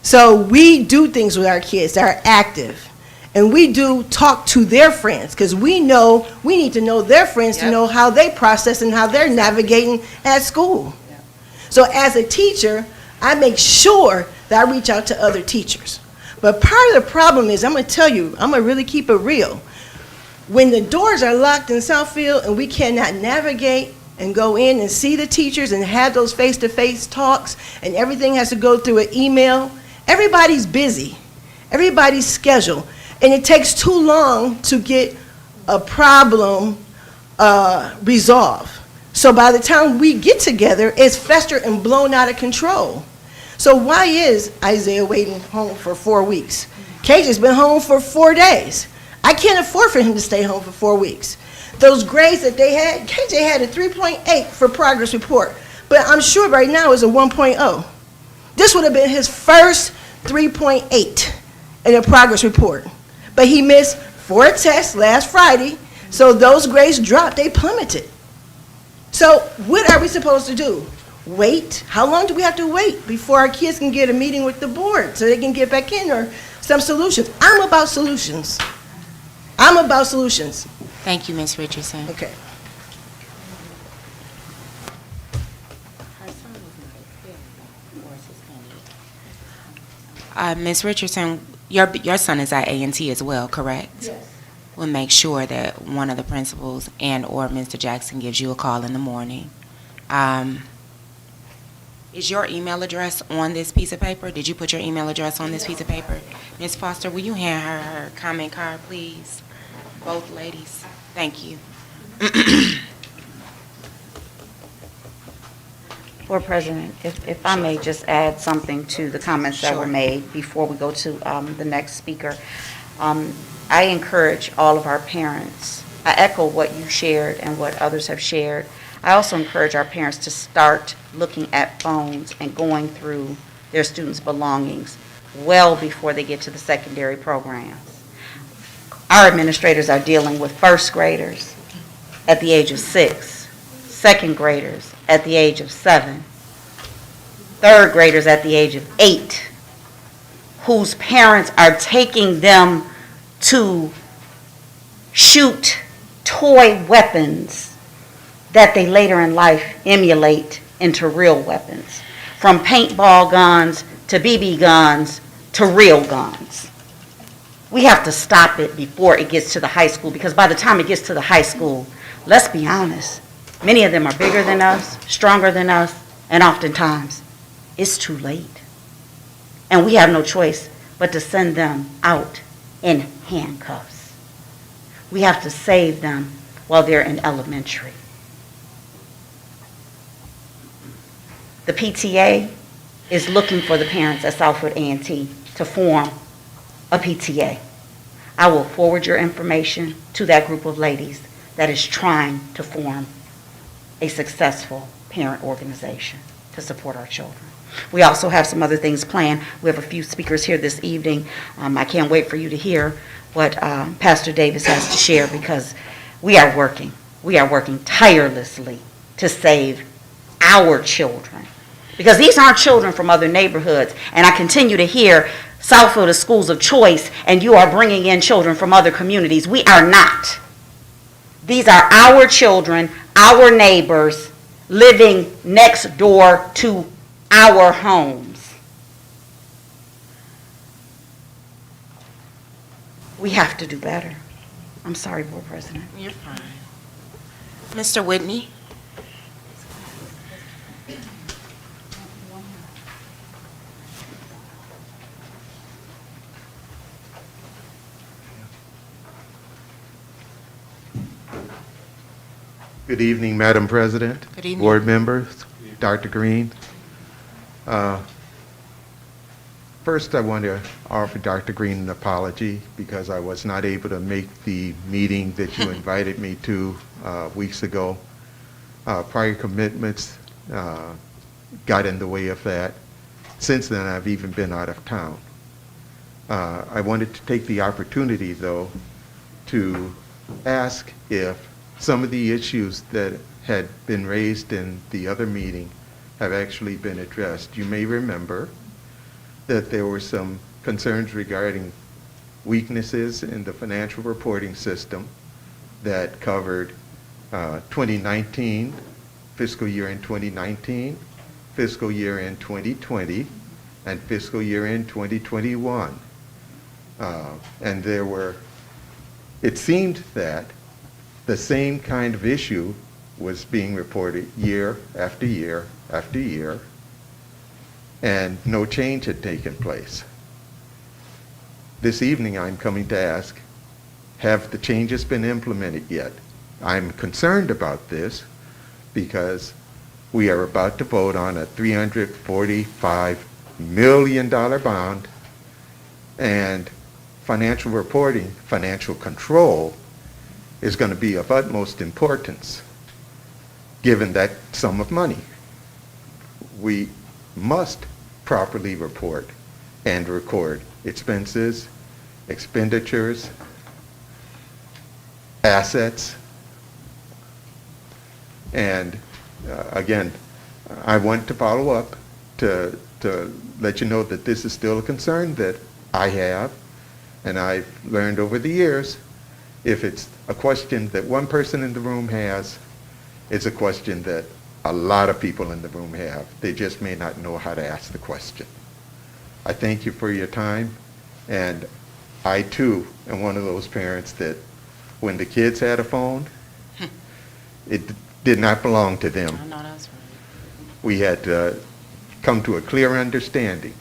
[SPEAKER 12] So we do things with our kids that are active. And we do talk to their friends because we know we need to know their friends to know how they process and how they're navigating at school. So as a teacher, I make sure that I reach out to other teachers. But part of the problem is, I'm going to tell you, I'm going to really keep it real. When the doors are locked in Southfield and we cannot navigate and go in and see the teachers and have those face-to-face talks, and everything has to go through an email. Everybody's busy. Everybody's scheduled. And it takes too long to get a problem resolved. So by the time we get together, it's festered and blown out of control. So why is Isaiah waiting home for 4 weeks? KJ's been home for 4 days. I can't afford for him to stay home for 4 weeks. Those grades that they had, KJ had a 3.8 for progress report, but I'm sure right now it's a 1.0. This would have been his first 3.8 in a progress report. But he missed 4 tests last Friday, so those grades dropped, they plummeted. So what are we supposed to do? Wait? How long do we have to wait before our kids can get a meeting with the board so they can get back in, or some solutions? I'm about solutions. I'm about solutions.
[SPEAKER 1] Thank you, Ms. Richardson.
[SPEAKER 12] Okay.
[SPEAKER 1] Ms. Richardson, your son is at A&T as well, correct?
[SPEAKER 12] Yes.
[SPEAKER 1] We'll make sure that one of the principals and/or Mr. Jackson gives you a call in the morning. Is your email address on this piece of paper? Did you put your email address on this piece of paper? Ms. Foster, will you hand her comment card, please? Both ladies. Thank you.
[SPEAKER 7] Board President, if I may just add something to the comments that were
[SPEAKER 1] Sure.
[SPEAKER 7] made before we go to the next speaker. I encourage all of our parents, I echo what you shared and what others have shared. I also encourage our parents to start looking at phones and going through their students' belongings well before they get to the secondary programs. Our administrators are dealing with first graders at the age of 6, second graders at the age of 7, third graders at the age of 8, whose parents are taking them to shoot toy weapons that they later in life emulate into real weapons, from paintball guns to BB guns to real guns. We have to stop it before it gets to the high school, because by the time it gets to the high school, let's be honest, many of them are bigger than us, stronger than us, and oftentimes it's too late. And we have no choice but to send them out in handcuffs. We have to save them while they're in elementary. The PTA is looking for the parents at Southfield A&T to form a PTA. I will forward your information to that group of ladies that is trying to form a successful parent organization to support our children. We also have some other things planned. We have a few speakers here this evening. I can't wait for you to hear what Pastor Davis has to share, because we are working tirelessly to save our children. Because these aren't children from other neighborhoods, and I continue to hear Southfield is schools of choice, and you are bringing in children from other communities. We are not. These are our children, our neighbors, living next door to our homes. We have to do better. I'm sorry, Board President.
[SPEAKER 1] You're fine. Mr. Whitney?
[SPEAKER 13] Good evening, Madam President.
[SPEAKER 1] Good evening.
[SPEAKER 13] Board members, Dr. Green. First, I want to offer Dr. Green an apology because I was not able to make the meeting that you invited me to weeks ago. Prior commitments got in the way of that. Since then, I've even been out of town. I wanted to take the opportunity, though, to ask if some of the issues that had been raised in the other meeting have actually been addressed. You may remember that there were some concerns regarding weaknesses in the financial reporting system that covered 2019, fiscal year in 2019, fiscal year in 2020, and fiscal year in 2021. And it seemed that the same kind of issue was being reported year after year after year, and no change had taken place. This evening, I'm coming to ask, have the changes been implemented yet? I'm concerned about this because we are about to vote on a $345 million bond, and financial reporting, financial control is going to be of utmost importance given that sum of money. We must properly report and record expenses, expenditures, assets, and again, I want to follow up to let you know that this is still a concern that I have, and I've learned over the years, if it's a question that one person in the room has, it's a question that a lot of people in the room have. They just may not know how to ask the question. I thank you for your time, and I too am one of those parents that when the kids had a phone, it did not belong to them.
[SPEAKER 1] I know that's right.
[SPEAKER 13] We had to come to a clear understanding.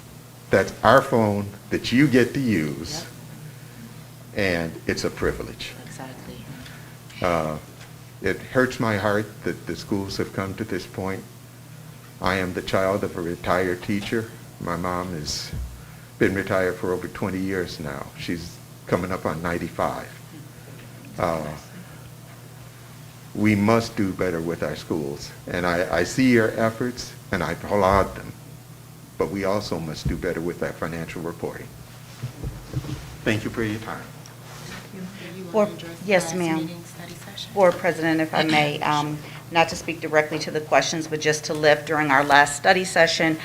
[SPEAKER 13] That's our phone that you get to use, and it's a privilege.
[SPEAKER 1] Exactly.
[SPEAKER 13] It hurts my heart that the schools have come to this point. I am the child of a retired teacher. My mom has been retired for over 20 years now. She's coming up on 95. We must do better with our schools, and I see your efforts, and I applaud them, but we also must do better with our financial reporting. Thank you for your time.
[SPEAKER 7] Yes, ma'am. Board President, if I may, not to speak directly to the questions, but just to lift, during our last study session,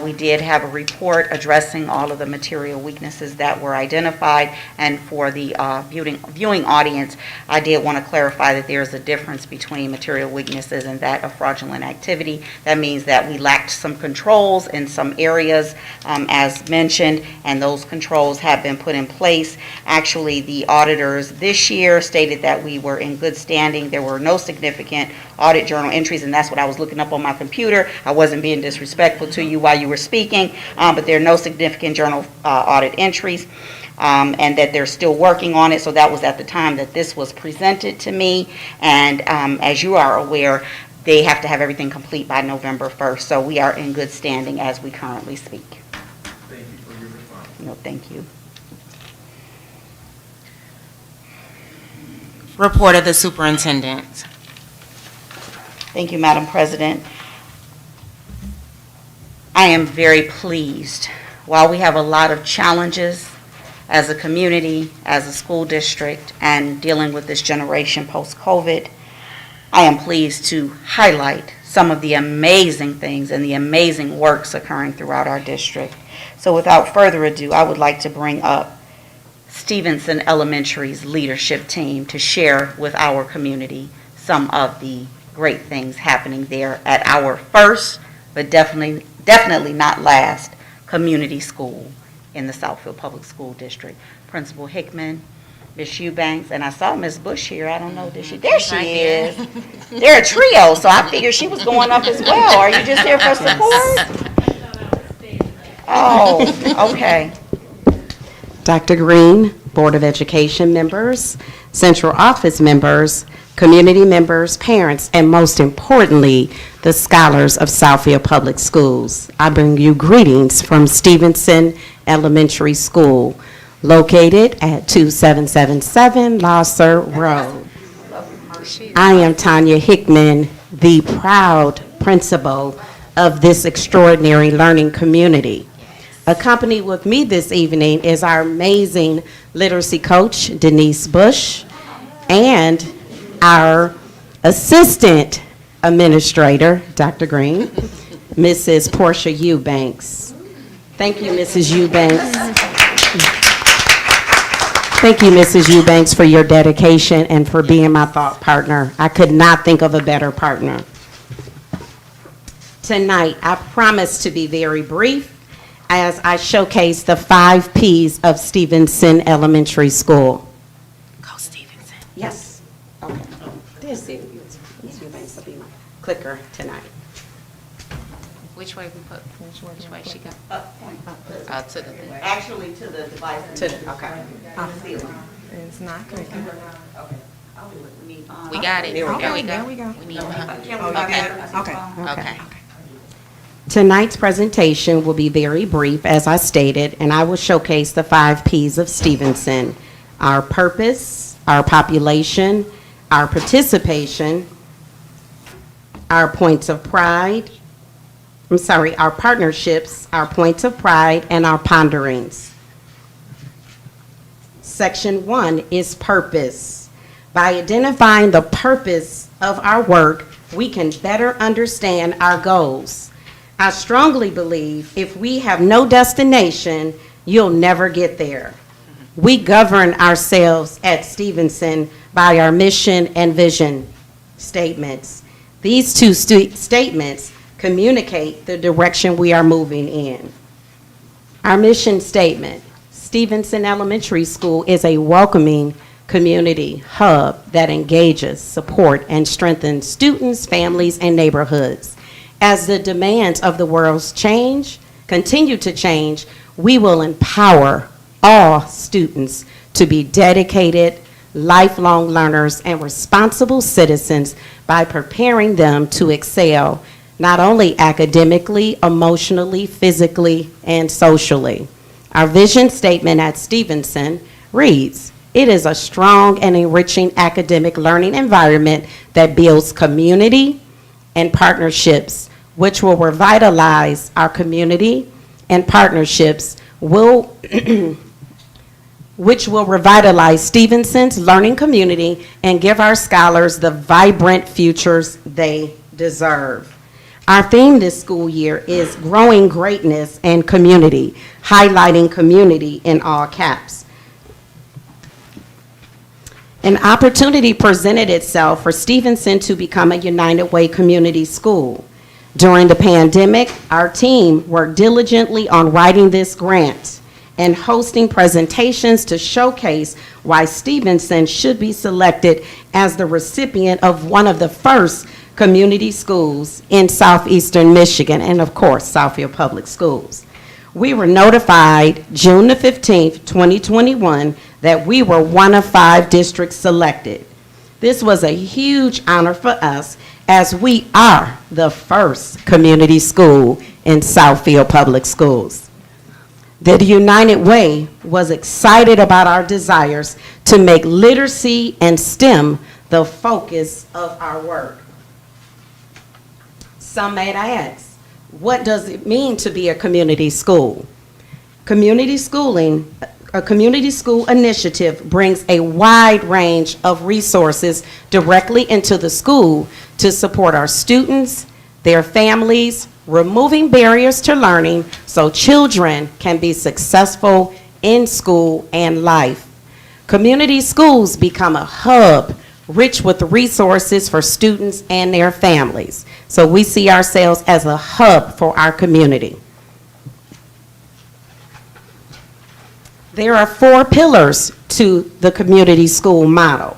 [SPEAKER 7] we did have a report addressing all of the material weaknesses that were identified, and for the viewing audience, I did want to clarify that there is a difference between material weaknesses and that of fraudulent activity. That means that we lacked some controls in some areas, as mentioned, and those controls have been put in place. Actually, the auditors this year stated that we were in good standing. There were no significant audit journal entries, and that's what I was looking up on my computer. I wasn't being disrespectful to you while you were speaking, but there are no significant journal audit entries, and that they're still working on it. So that was at the time that this was presented to me, and as you are aware, they have to have everything complete by November 1st. So we are in good standing as we currently speak.
[SPEAKER 13] Thank you for your response.
[SPEAKER 7] No, thank you.
[SPEAKER 1] Report of the superintendent.
[SPEAKER 7] Thank you, Madam President. I am very pleased. While we have a lot of challenges as a community, as a school district, and dealing with this generation post-COVID, I am pleased to highlight some of the amazing things and the amazing works occurring throughout our district. So without further ado, I would like to bring up Stevenson Elementary's leadership team to share with our community some of the great things happening there at our first, but definitely not last, community school in the Southfield Public School District. Principal Hickman, Ms. Eubanks, and I saw Ms. Bush here. I don't know, did she? There she is. They're a trio, so I figured she was going up as well. Are you just here for support? Oh, okay.
[SPEAKER 14] Dr. Green, Board of Education members, Central Office members, community members, parents, and most importantly, the scholars of Southfield Public Schools. I bring you greetings from Stevenson Elementary School, located at 2777 Losser Road. I am Tanya Hickman, the proud principal of this extraordinary learning community. Accompanied with me this evening is our amazing literacy coach, Denise Bush, and our assistant administrator, Dr. Green, Mrs. Portia Eubanks. Thank you, Mrs. Eubanks. Thank you, Mrs. Eubanks, for your dedication and for being my thought partner. I could not think of a better partner. Tonight, I promise to be very brief as I showcase the 5 Ps of Stevenson Elementary School.
[SPEAKER 1] Go Stevenson.
[SPEAKER 14] Yes. Okay. This is. These few things will be my clicker tonight.
[SPEAKER 1] Which way we put, which way she go? To the thing.
[SPEAKER 14] Actually, to the device. Okay.
[SPEAKER 6] It's not clicking.
[SPEAKER 1] We got it.
[SPEAKER 14] There we go.
[SPEAKER 1] There we go. We need, okay.
[SPEAKER 14] Tonight's presentation will be very brief, as I stated, and I will showcase the 5 Ps of Stevenson: our purpose, our population, our participation, our points of pride, our partnerships, our points of pride, and our ponderings. Section 1 is purpose. By identifying the purpose of our work, we can better understand our goals. I strongly believe if we have no destination, you'll never get there. We govern ourselves at Stevenson by our mission and vision statements. These two statements communicate the direction we are moving in. Our mission statement: Stevenson Elementary School is a welcoming community hub that engages, support, and strengthens students, families, and neighborhoods. As the demands of the world continue to change, we will empower all students to be dedicated, lifelong learners and responsible citizens by preparing them to excel, not only academically, emotionally, physically, and socially. Our vision statement at Stevenson reads, "It is a strong and enriching academic learning environment that builds community and partnerships, which will revitalize our community, and partnerships which will revitalize Stevenson's learning community and give our scholars the vibrant futures they deserve." Our theme this school year is Growing Greatness and Community, highlighting community in all caps. An opportunity presented itself for Stevenson to become a United Way community school. During the pandemic, our team worked diligently on writing this grant and hosting presentations to showcase why Stevenson should be selected as the recipient of one of the first community schools in southeastern Michigan, and of course, Southfield Public Schools. We were notified June the 15th, 2021, that we were one of 5 districts selected. This was a huge honor for us, as we are the first community school in Southfield Public Schools. The United Way was excited about our desires to make literacy and STEM the focus of our work. Some may ask, what does it mean to be a community school? A community school initiative brings a wide range of resources directly into the school to support our students, their families, removing barriers to learning so children can be successful in school and life. Community schools become a hub rich with resources for students and their families. So we see ourselves as a hub for our community. There are 4 pillars to the community school model.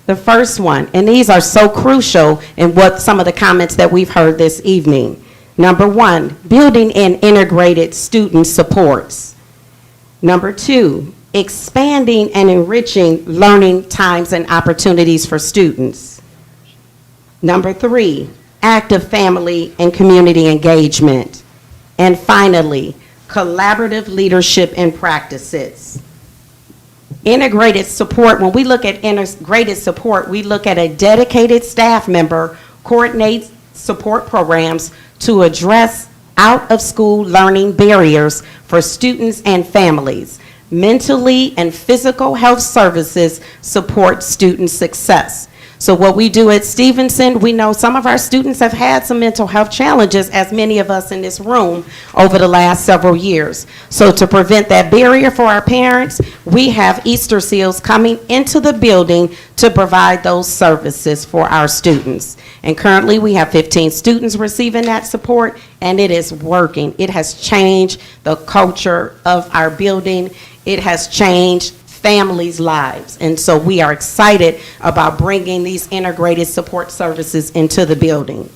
[SPEAKER 14] The first one, and these are so crucial in what some of the comments that we've heard this evening. Number 1, building in integrated student supports. Number 2, expanding and enriching learning times and opportunities for students. Number 3, active family and community engagement. And finally, collaborative leadership and practices. Integrated support, when we look at integrated support, we look at a dedicated staff member coordinates support programs to address out-of-school learning barriers for students and families. Mentally and physical health services support student success. So what we do at Stevenson, we know some of our students have had some mental health challenges, as many of us in this room, over the last several years. So to prevent that barrier for our parents, we have Easter Seals coming into the building to provide those services for our students. And currently we have 15 students receiving that support, and it is working. It has changed the culture of our building. It has changed families' lives. And so we are excited about bringing these integrated support services into the building.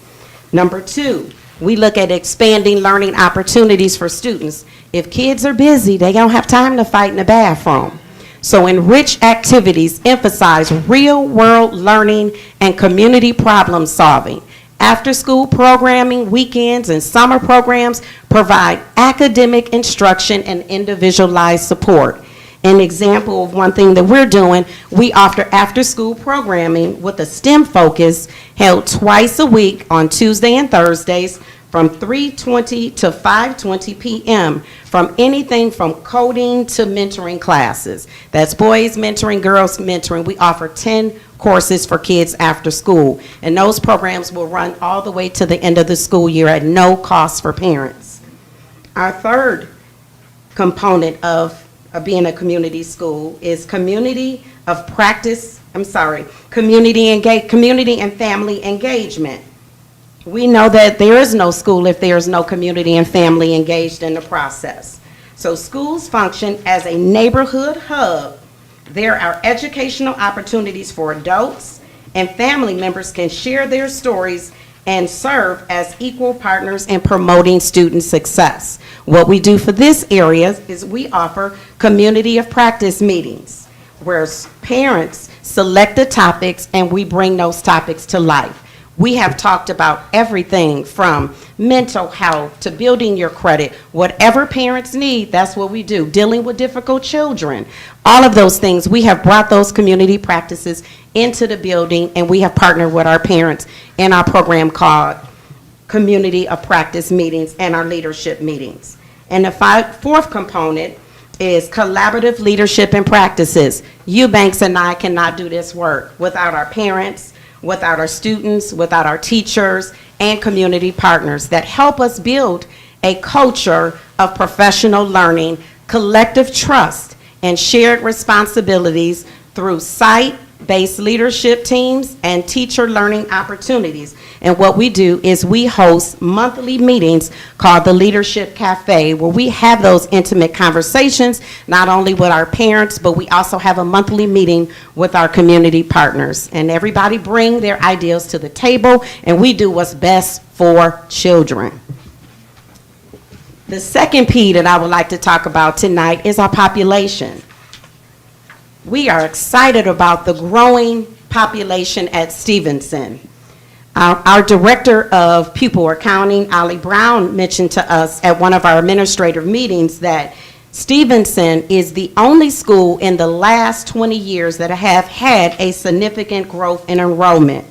[SPEAKER 14] Number 2, we look at expanding learning opportunities for students. If kids are busy, they don't have time to fight in the bathroom. So enrich activities emphasize real-world learning and community problem solving. After-school programming, weekends, and summer programs provide academic instruction and individualized support. An example of one thing that we're doing, we offer after-school programming with a STEM focus held twice a week on Tuesday and Thursdays from 3:20 to 5:20 p.m. from anything from coding to mentoring classes. That's boys mentoring, girls mentoring. We offer 10 courses for kids after school, and those programs will run all the way to the end of the school year at no cost for parents. Our third component of being a community school is community and family engagement. We know that there is no school if there is no community and family engaged in the process. So schools function as a neighborhood hub. There are educational opportunities for adults, and family members can share their stories and serve as equal partners in promoting student success. What we do for this area is we offer community of practice meetings, where parents select the topics and we bring those topics to life. We have talked about everything from mental health to building your credit. Whatever parents need, that's what we do. Dealing with difficult children. All of those things, we have brought those community practices into the building, and we have partnered with our parents in our program called Community of Practice Meetings and our leadership meetings. And the fourth component is collaborative leadership and practices. Eubanks and I cannot do this work without our parents, without our students, without our teachers, and community partners that help us build a culture of professional learning, collective trust, and shared responsibilities through site-based leadership teams and teacher learning opportunities. And what we do is we host monthly meetings called the Leadership Cafe, where we have those intimate conversations, not only with our parents, but we also have a monthly meeting with our community partners. And everybody bring their ideas to the table, and we do what's best for children. The second P that I would like to talk about tonight is our population. We are excited about the growing population at Stevenson. Our Director of Pupil Accounting, Ollie Brown, mentioned to us at one of our administrative meetings that Stevenson is the only school in the last 20 years that have had a significant growth in enrollment.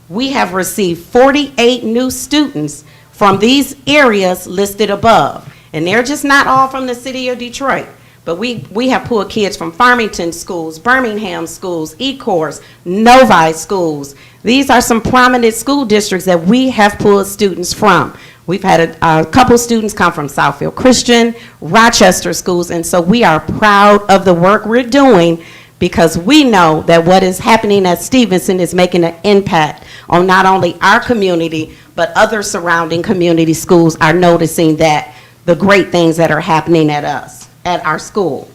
[SPEAKER 14] We have received 48 new students from these areas listed above. And they're just not all from the city of Detroit. But we have pulled kids from Farmington schools, Birmingham schools, Ecorse, Novi schools. These are some prominent school districts that we have pulled students from. We've had a couple students come from Southfield Christian, Rochester schools, and so we are proud of the work we're doing because we know that what is happening at Stevenson is making an impact on not only our community, but other surrounding community schools are noticing that the great things that are happening at our school.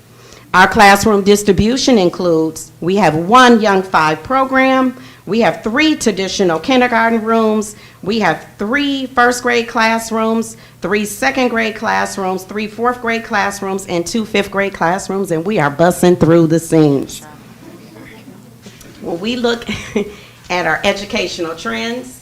[SPEAKER 14] Our classroom distribution includes, we have 1 Young 5 program, we have 3 traditional kindergarten rooms, we have 3 first grade classrooms, 3 second grade classrooms, 3 fourth grade classrooms, and 2 fifth grade classrooms, and we are busting through the seams. When we look at our educational trends,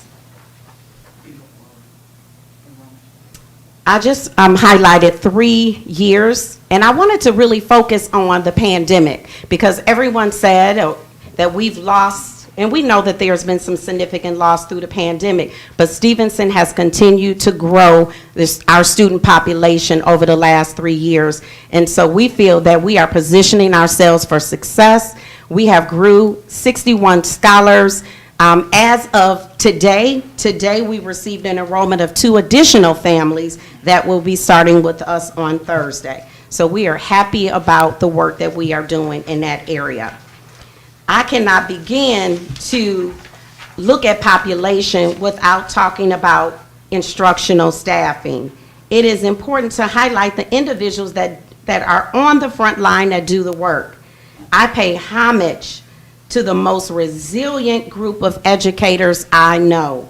[SPEAKER 14] I just highlighted 3 years, and I wanted to really focus on the pandemic because everyone said that we've lost, and we know that there's been some significant loss through the pandemic, but Stevenson has continued to grow our student population over the last 3 years, and so we feel that we are positioning ourselves for success. We have grew 61 scholars. As of today we received an enrollment of 2 additional families that will be starting with us on Thursday. So we are happy about the work that we are doing in that area. I cannot begin to look at population without talking about instructional staffing. It is important to highlight the individuals that are on the front line that do the work. I pay homage to the most resilient group of educators I know.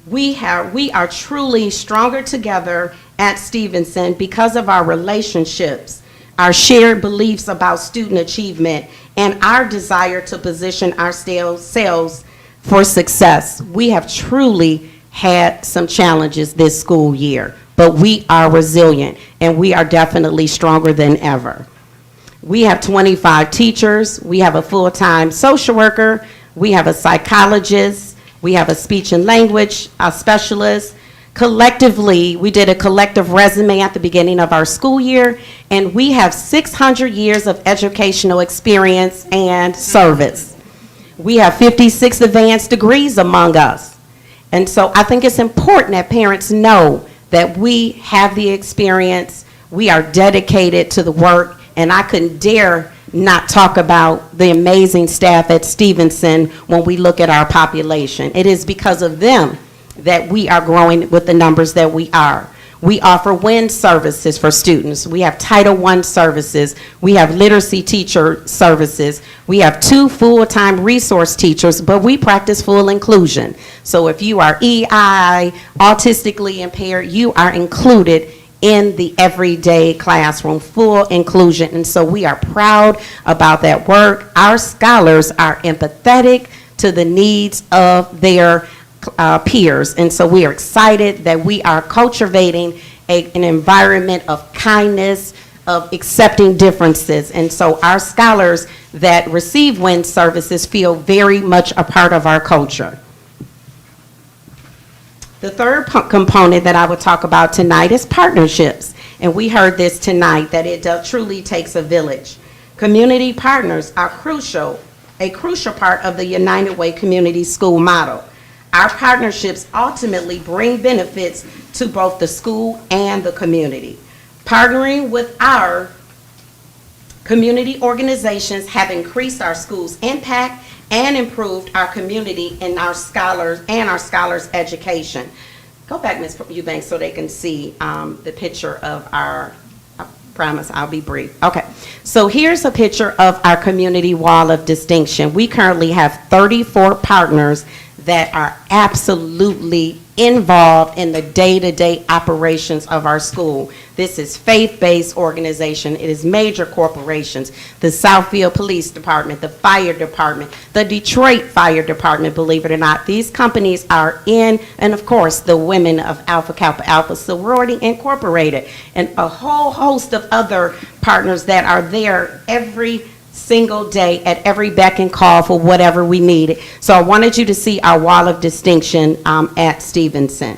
[SPEAKER 14] We are truly stronger together at Stevenson because of our relationships, our shared beliefs about student achievement, and our desire to position ourselves for success. We have truly had some challenges this school year, but we are resilient, and we are definitely stronger than ever. We have 25 teachers, we have a full-time social worker, we have a psychologist, we have a speech and language specialist. Collectively, we did a collective resume at the beginning of our school year, and we have 600 years of educational experience and service. We have 56 advanced degrees among us. And so I think it's important that parents know that we have the experience, we are dedicated to the work, and I couldn't dare not talk about the amazing staff at Stevenson when we look at our population. It is because of them that we are growing with the numbers that we are. We offer WIN services for students. We have Title I services. We have literacy teacher services. We have 2 full-time resource teachers, but we practice full inclusion. So if you are EI, autistically impaired, you are included in the everyday classroom, full inclusion. And so we are proud about that work. Our scholars are empathetic to the needs of their peers. And so we are excited that we are cultivating an environment of kindness, of accepting differences. And so our scholars that receive WIN services feel very much a part of our culture. The third component that I would talk about tonight is partnerships. And we heard this tonight, that it truly takes a village. Community partners are a crucial part of the United Way Community School model. Our partnerships ultimately bring benefits to both the school and the community. Partnering with our community organizations have increased our school's impact and improved our community and our scholars' education. Go back, Ms. Eubanks, so they can see the picture of our, I promise I'll be brief. Okay, so here's a picture of our community wall of distinction. We currently have 34 partners that are absolutely involved in the day-to-day operations of our school. This is faith-based organization. It is major corporations, the Southfield Police Department, the Fire Department, the Detroit Fire Department, believe it or not. These companies are in, and of course, the women of Alpha Kappa Alpha Sorority Incorporated, and a whole host of other partners that are there every single day at every beck and call for whatever we need. So I wanted you to see our wall of distinction at Stevenson.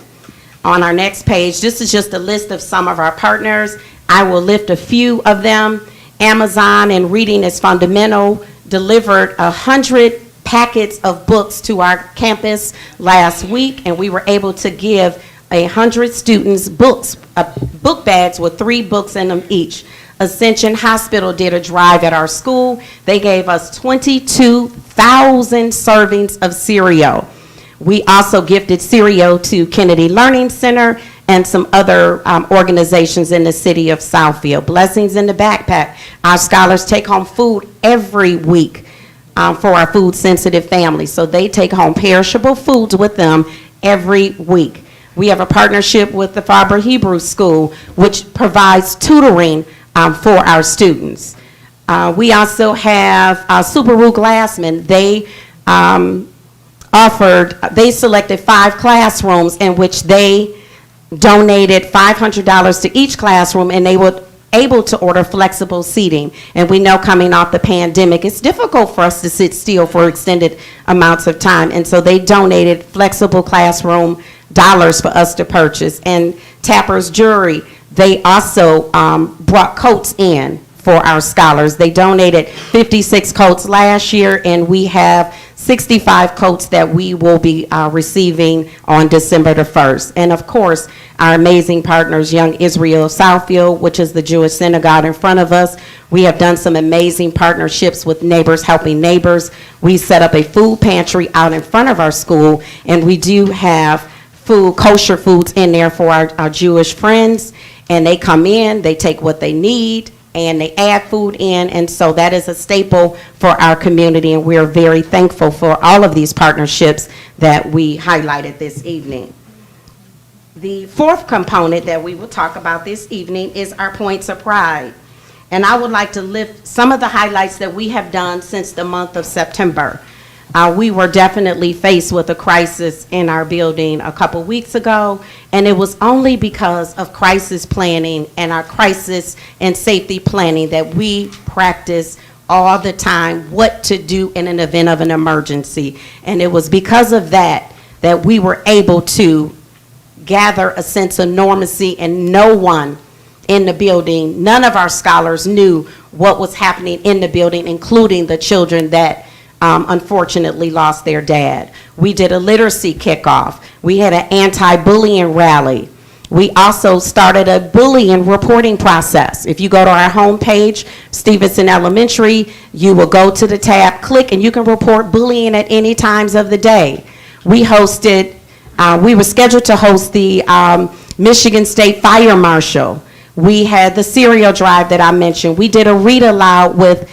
[SPEAKER 14] On our next page, this is just a list of some of our partners. I will lift a few of them. Amazon and Reading is Fundamental delivered 100 packets of books to our campus last week, and we were able to give 100 students books, book bags with 3 books in them each. Ascension Hospital did a drive at our school. They gave us 22,000 servings of cereal. We also gifted cereal to Kennedy Learning Center and some other organizations in the city of Southfield. Blessings in the Backpack. Our scholars take home food every week for our food-sensitive families. So they take home perishable foods with them every week. We have a partnership with the Faber Hebrew School, which provides tutoring for our students. We also have Subaru Glassman. They selected 5 classrooms in which they donated $500 to each classroom, and they were able to order flexible seating. And we know coming off the pandemic, it's difficult for us to sit still for extended amounts of time. And so they donated flexible classroom dollars for us to purchase. And Tapper's Jewelry, they also brought coats in for our scholars. They donated 56 coats last year, and we have 65 coats that we will be receiving on December the 1st. And of course, our amazing partners, Young Israel of Southfield, which is the Jewish synagogue in front of us. We have done some amazing partnerships with Neighbors Helping Neighbors. We set up a food pantry out in front of our school, and we do have kosher foods in there for our Jewish friends. And they come in, they take what they need, and they add food in, and so that is a staple for our community, and we're very thankful for all of these partnerships that we highlighted this evening. The fourth component that we will talk about this evening is our Points of Pride. And I would like to lift some of the highlights that we have done since the month of September. We were definitely faced with a crisis in our building a couple weeks ago, and it was only because of crisis planning and our crisis and safety planning that we practice all the time what to do in an event of an emergency. And it was because of that that we were able to gather a sense of normalcy, and no one in the building, none of our scholars knew what was happening in the building, including the children that unfortunately lost their dad. We did a literacy kickoff. We had an anti-bullying rally. We also started a bullying reporting process. If you go to our homepage, Stevenson Elementary, you will go to the tab, click, and you can report bullying at any times of the day. We hosted, we were scheduled to host the Michigan State Fire Marshal. We had the cereal drive that I mentioned. We did a read aloud with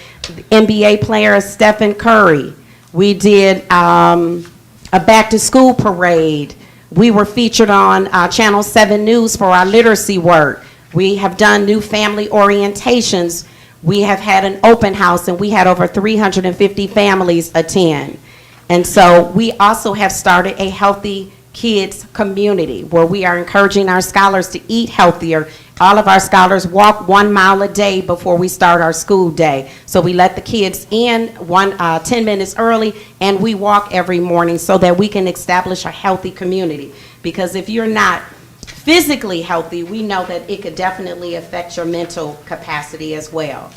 [SPEAKER 14] NBA player Stephen Curry. We did a back to school parade. We were featured on Channel 7 News for our literacy work. We have done new family orientations. We have had an open house, and we had over 350 families attend. And so we also have started a Healthy Kids community where we are encouraging our scholars to eat healthier. All of our scholars walk 1 mile a day before we start our school day. So we let the kids in 10 minutes early, and we walk every morning so that we can establish a healthy community. Because if you're not physically healthy, we know that it could definitely affect your mental capacity as well.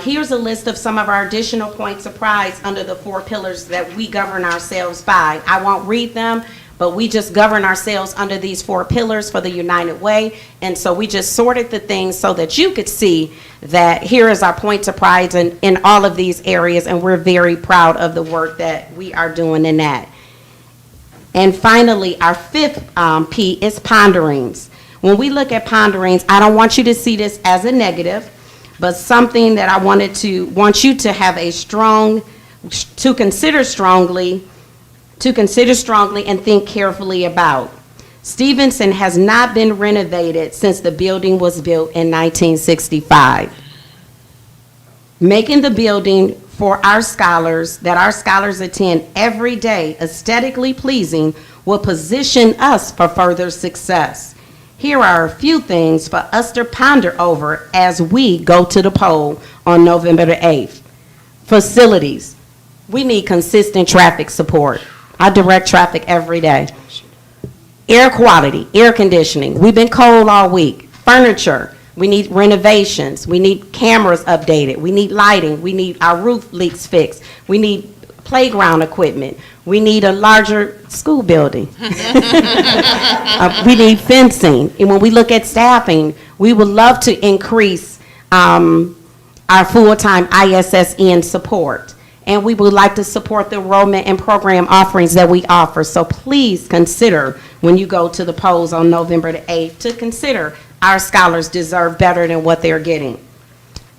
[SPEAKER 14] Here's a list of some of our additional points of pride under the 4 pillars that we govern ourselves by. I won't read them, but we just govern ourselves under these 4 pillars for the United Way. And so we just sorted the things so that you could see that here is our points of pride in all of these areas, and we're very proud of the work that we are doing in that. And finally, our 5th P is ponderings. When we look at ponderings, I don't want you to see this as a negative, but something that I want you to have a strong, to consider strongly and think carefully about. Stevenson has not been renovated since the building was built in 1965. Making the building for our scholars, that our scholars attend every day, aesthetically pleasing, will position us for further success. Here are a few things for us to ponder over as we go to the poll on November the 8th. Facilities. We need consistent traffic support. I direct traffic every day. Air quality, air conditioning. We've been cold all week. Furniture. We need renovations. We need cameras updated. We need lighting. We need our roof leaks fixed. We need playground equipment. We need a larger school building. We need fencing. And when we look at staffing, we would love to increase our full-time ISSN support. And we would like to support the enrollment and program offerings that we offer. So please consider, when you go to the polls on November the 8th, to consider our scholars deserve better than what they're getting.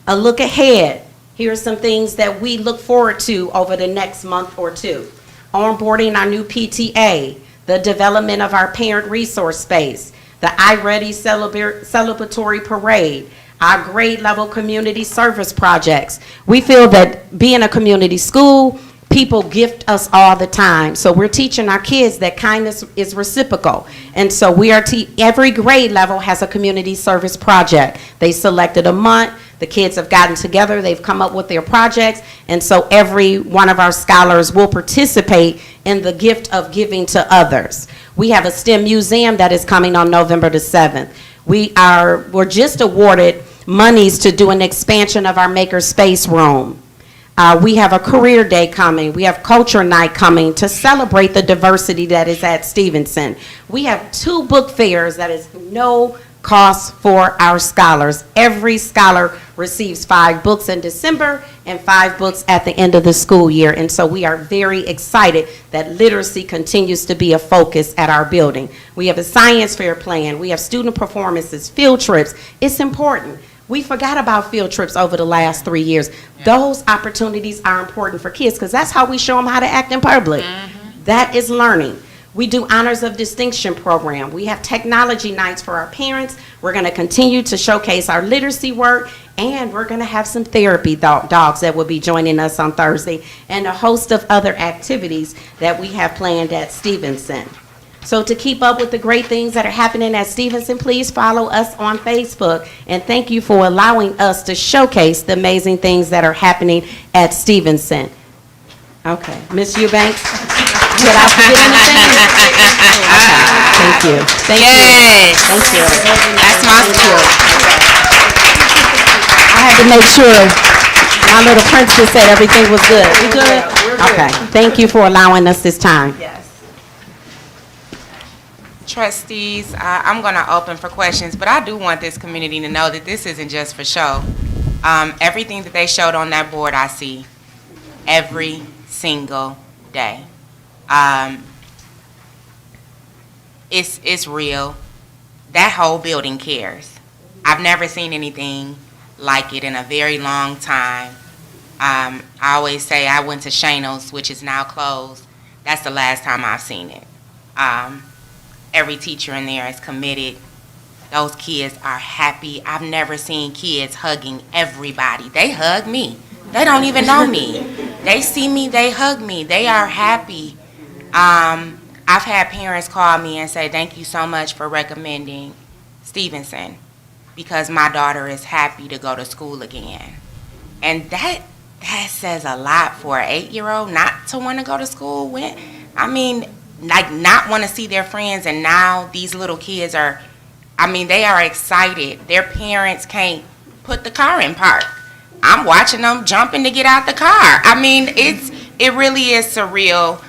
[SPEAKER 14] A look ahead. Here are some things that we look forward to over the next month or two. Onboarding our new PTA, the development of our parent resource space, the iReady celebratory parade, our grade level community service projects. We feel that being a community school, people gift us all the time. So we're teaching our kids that kindness is reciprocal. And so we are every grade level has a community service project. They selected a month. The kids have gotten together, they've come up with their projects, and so every one of our scholars will participate in the gift of giving to others. We have a STEM museum that is coming on November the 7th. We're just awarded monies to do an expansion of our maker space room. We have a career day coming. We have culture night coming to celebrate the diversity that is at Stevenson. We have 2 book fairs that is no cost for our scholars. Every scholar receives 5 books in December and 5 books at the end of the school year. And so we are very excited that literacy continues to be a focus at our building. We have a science fair plan. We have student performances, field trips. It's important. We forgot about field trips over the last 3 years. Those opportunities are important for kids because that's how we show them how to act in public. That is learning. We do Honors of Distinction program. We have technology nights for our parents. We're going to continue to showcase our literacy work, and we're going to have some therapy dogs that will be joining us on Thursday, and a host of other activities that we have planned at Stevenson. So to keep up with the great things that are happening at Stevenson, please follow us on Facebook, and thank you for allowing us to showcase the amazing things that are happening at Stevenson. Okay, Ms. Eubanks, did I forget anything? Okay, thank you. Thank you.
[SPEAKER 1] Yes.
[SPEAKER 14] Thank you.
[SPEAKER 1] That's my school.
[SPEAKER 14] I had to make sure my little princess said everything was good. We good? Okay, thank you for allowing us this time.
[SPEAKER 1] Trustees, I'm going to open for questions, but I do want this community to know that this isn't just for show. Everything that they showed on that board, I see every single day. It's real. That whole building cares. I've never seen anything like it in a very long time. I always say I went to Shano's, which is now closed. That's the last time I've seen it. Every teacher in there is committed. Those kids are happy. I've never seen kids hugging everybody. They hug me. They don't even know me. They see me, they hug me. They are happy. I've had parents call me and say, thank you so much for recommending Stevenson because my daughter is happy to go to school again. And that says a lot for an 8-year-old not to want to go to school. Like not want to see their friends, and now these little kids are, they are excited. Their parents can't put the car in park. I'm watching them jumping to get out the car. It really is surreal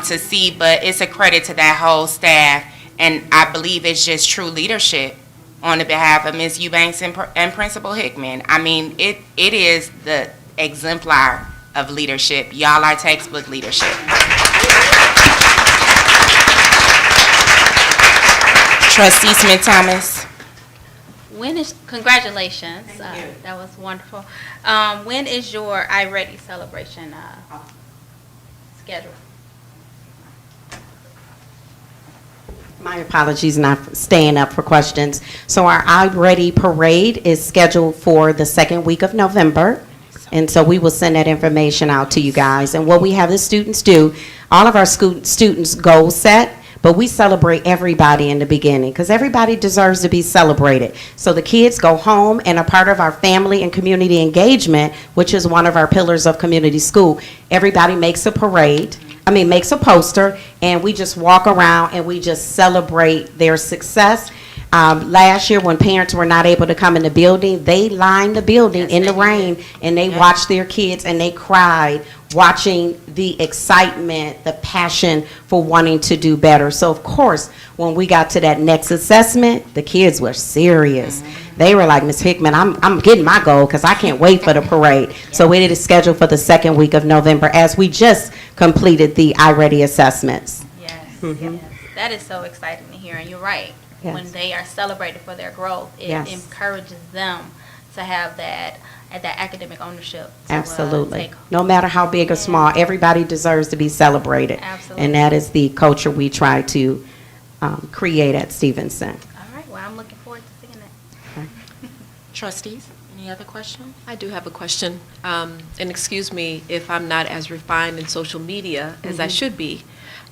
[SPEAKER 1] to see, but it's a credit to that whole staff, and I believe it's just true leadership on the behalf of Ms. Eubanks and Principal Hickman. It is the exemplar of leadership. Y'all are textbook leadership. Trustee Smith-Thomas.
[SPEAKER 10] Congratulations. That was wonderful. When is your iReady celebration scheduled?
[SPEAKER 14] My apologies not staying up for questions. So our iReady parade is scheduled for the second week of November. And so we will send that information out to you guys. And what we have the students do, all of our students goal set, but we celebrate everybody in the beginning because everybody deserves to be celebrated. So the kids go home and are part of our family and community engagement, which is one of our pillars of community school. Everybody makes a makes a poster, and we just walk around and we just celebrate their success. Last year when parents were not able to come in the building, they lined the building in the rain and they watched their kids and they cried watching the excitement, the passion for wanting to do better. So of course, when we got to that next assessment, the kids were serious. They were like, Ms. Hickman, I'm getting my goal because I can't wait for the parade. So it is scheduled for the second week of November as we just completed the iReady assessments.
[SPEAKER 10] Yes, yes. That is so exciting to hear, and you're right.
[SPEAKER 14] Yes.
[SPEAKER 10] When they are celebrated for their growth, it encourages them to have that academic ownership.
[SPEAKER 14] Absolutely. No matter how big or small, everybody deserves to be celebrated.
[SPEAKER 10] Absolutely.
[SPEAKER 14] And that is the culture we try to create at Stevenson.
[SPEAKER 10] All right. Well, I'm looking forward to seeing that.
[SPEAKER 1] Trustees, any other questions?
[SPEAKER 3] I do have a question, and excuse me if I'm not as refined in social media as I should be.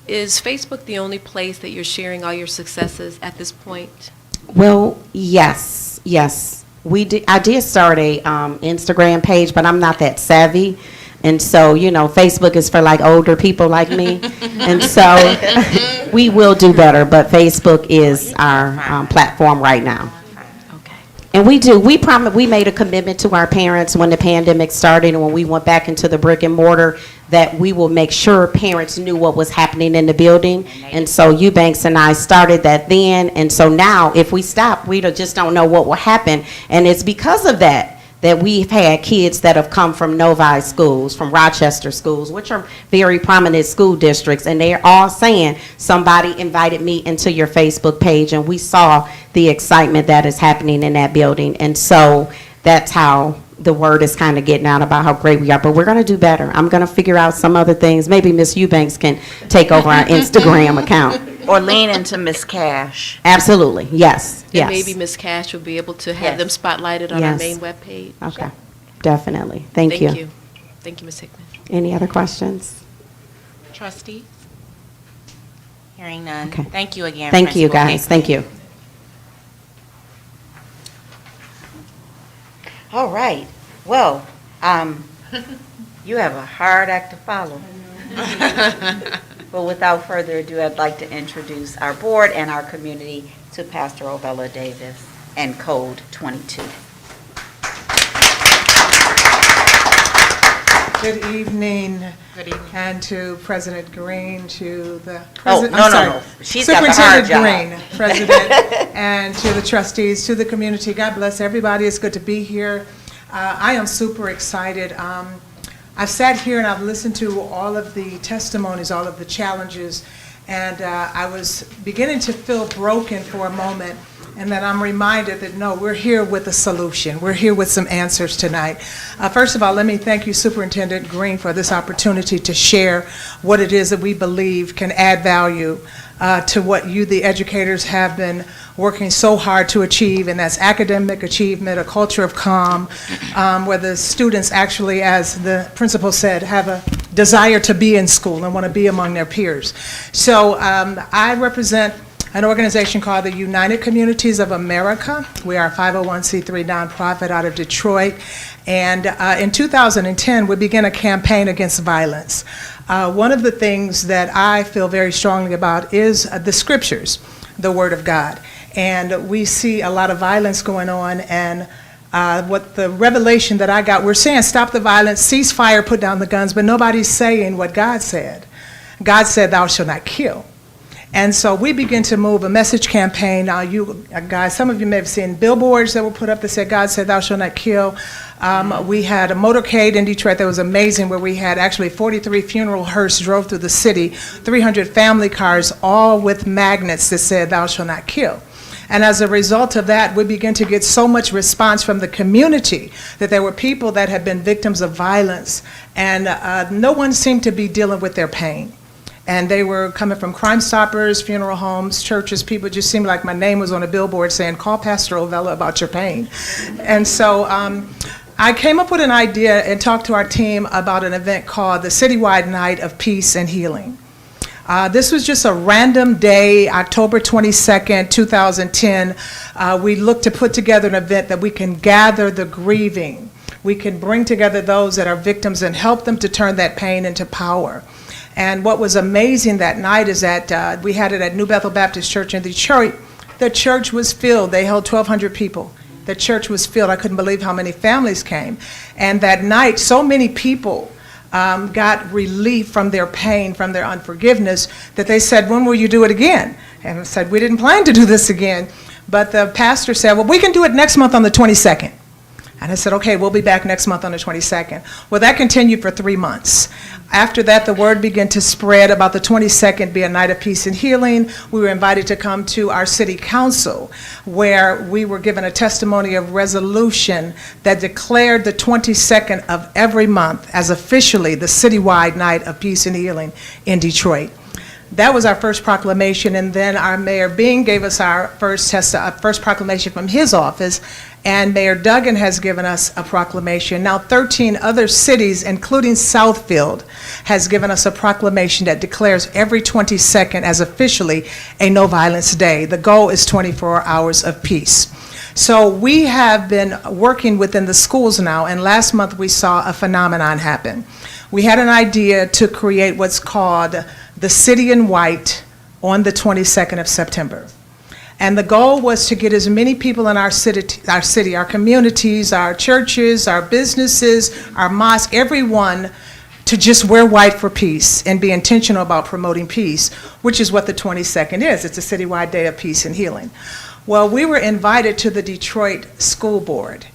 [SPEAKER 3] Is Facebook the only place that you're sharing all your successes at this point?
[SPEAKER 14] Well, yes. I did start a Instagram page, but I'm not that savvy. And so, Facebook is for like older people like me. And so we will do better, but Facebook is our platform right now. And we made a commitment to our parents when the pandemic started and when we went back into the brick and mortar that we will make sure parents knew what was happening in the building. And so Eubanks and I started that then. And so now if we stop, we just don't know what will happen. And it's because of that we've had kids that have come from Novi schools, from Rochester schools, which are very prominent school districts, and they're all saying, somebody invited me into your Facebook page, and we saw the excitement that is happening in that building. And so that's how the word is kind of getting out about how great we are. But we're going to do better. I'm going to figure out some other things. Maybe Miss Eubanks can take over our Instagram account.
[SPEAKER 7] Or lean into Miss Cash.
[SPEAKER 14] Absolutely, yes,
[SPEAKER 3] And
[SPEAKER 14] yes.
[SPEAKER 3] maybe Ms. Cash will be able to have
[SPEAKER 7] Yes.
[SPEAKER 3] them spotlighted on our
[SPEAKER 14] Yes.
[SPEAKER 3] main webpage.
[SPEAKER 14] Okay, definitely. Thank you.
[SPEAKER 3] Thank you, Ms. Hickman.
[SPEAKER 14] Any other questions?
[SPEAKER 1] Trustees? Hearing none.
[SPEAKER 14] Okay.
[SPEAKER 1] Thank you again,
[SPEAKER 14] Thank you,
[SPEAKER 1] Principal
[SPEAKER 14] guys.
[SPEAKER 1] Hickman.
[SPEAKER 14] Thank you.
[SPEAKER 7] All right. Well, you have a hard act to follow. But without further ado, I'd like to introduce our board and our community to Pastor Ovella Davis and Code 22.
[SPEAKER 15] Good evening.
[SPEAKER 1] Good evening.
[SPEAKER 15] And to President Green, to the
[SPEAKER 7] Oh,
[SPEAKER 15] President,
[SPEAKER 7] no,
[SPEAKER 15] I'm
[SPEAKER 7] no,
[SPEAKER 15] sorry,
[SPEAKER 7] no. She's got the hard
[SPEAKER 15] Superintendent
[SPEAKER 7] job.
[SPEAKER 15] Green, President, and to the trustees, to the community. God bless everybody. It's good to be here. I am super excited. I've sat here and I've listened to all of the testimonies, all of the challenges, and I was beginning to feel broken for a moment. And then I'm reminded that, no, we're here with a solution. We're here with some answers tonight. First of all, let me thank you, Superintendent Green, for this opportunity to share what it is that we believe can add value to what you, the educators, have been working so hard to achieve, and that's academic achievement, a culture of calm, where the students actually, as the principal said, have a desire to be in school and want to be among their peers. So I represent an organization called the United Communities of America. We are a 501c3 nonprofit out of Detroit. And in 2010, we began a campaign against violence. One of the things that I feel very strongly about is the scriptures, the Word of God. And we see a lot of violence going on, and what the revelation that I got, we're saying stop the violence, cease fire, put down the guns, but nobody's saying what God said. God said, thou shalt not kill. And so we begin to move a message campaign. Now, you guys, some of you may have seen billboards that were put up that said, God said, thou shalt not kill. We had a motorcade in Detroit that was amazing, where we had actually 43 funeral hearses drove through the city, 300 family cars, all with magnets that said, thou shalt not kill. And as a result of that, we began to get so much response from the community that there were people that had been victims of violence, and no one seemed to be dealing with their pain. And they were coming from Crime Stoppers, funeral homes, churches. People just seemed like my name was on a billboard saying, call Pastor Ovella about your pain. And so I came up with an idea and talked to our team about an event called the Citywide Night of Peace and Healing. This was just a random day, October 22nd, 2010. We looked to put together an event that we can gather the grieving. We can bring together those that are victims and help them to turn that pain into power. And what was amazing that night is that we had it at New Bethel Baptist Church in Detroit. The church was filled. They held 1,200 people. The church was filled. I couldn't believe how many families came. And that night, so many people got relief from their pain, from their unforgiveness, that they said, when will you do it again? And I said, we didn't plan to do this again. But the pastor said, well, we can do it next month on the 22nd. And I said, okay, we'll be back next month on the 22nd. Well, that continued for 3 months. After that, the word began to spread about the 22nd be a night of peace and healing. We were invited to come to our city council, where we were given a testimony of resolution that declared the 22nd of every month as officially the citywide night of peace and healing in Detroit. That was our first proclamation, and then our Mayor Bing gave us our first proclamation from his office, and Mayor Duggan has given us a proclamation. Now 13 other cities, including Southfield, has given us a proclamation that declares every 22nd as officially a no violence day. The goal is 24 hours of peace. So we have been working within the schools now, and last month we saw a phenomenon happen. We had an idea to create what's called the City in White on the 22nd of September. And the goal was to get as many people in our city, our communities, our churches, our businesses, our mosques, everyone to just wear white for peace and be intentional about promoting peace, which is what the 22nd is. It's a citywide day of peace and healing. Well, we were invited to the Detroit School Board.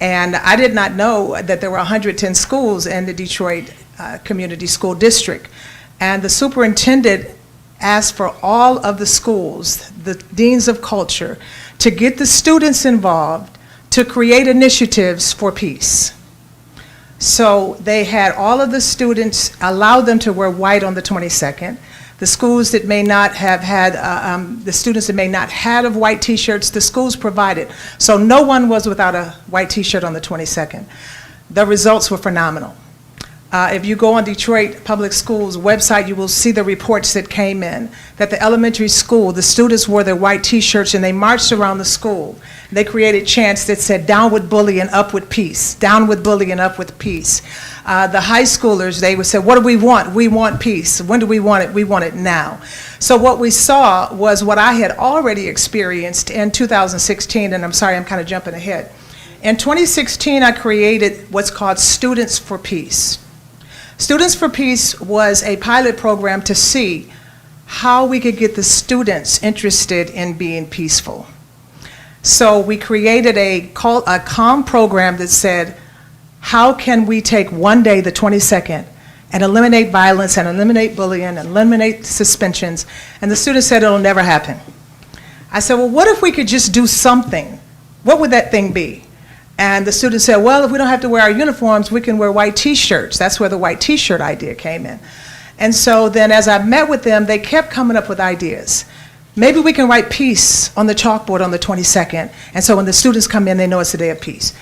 [SPEAKER 15] And I did not know that there were 110 schools in the Detroit Community School District. And the superintendent asked for all of the schools, the deans of culture, to get the students involved, to create initiatives for peace. So they had all of the students, allowed them to wear white on the 22nd. The schools that may not have had, the students that may not had of white t-shirts, the schools provided. So no one was without a white t-shirt on the 22nd. The results were phenomenal. If you go on Detroit Public Schools website, you will see the reports that came in, that the elementary school, the students wore their white t-shirts and they marched around the school. They created chants that said, down with bullying, up with peace. Down with bullying, up with peace. The high schoolers, they would say, what do we want? We want peace. When do we want it? We want it now. So what we saw was what I had already experienced in 2016, and I'm sorry, I'm kind of jumping ahead. In 2016, I created what's called Students for Peace. Students for Peace was a pilot program to see how we could get the students interested in being peaceful. So we created a calm program that said, how can we take one day, the 22nd, and eliminate violence and eliminate bullying and eliminate suspensions? And the students said it'll never happen. I said, well, what if we could just do something? What would that thing be? And the students said, well, if we don't have to wear our uniforms, we can wear white t-shirts. That's where the white t-shirt idea came in. And so then as I met with them, they kept coming up with ideas. Maybe we can write peace on the chalkboard on the 22nd, and so when the students come in, they know it's a day of peace.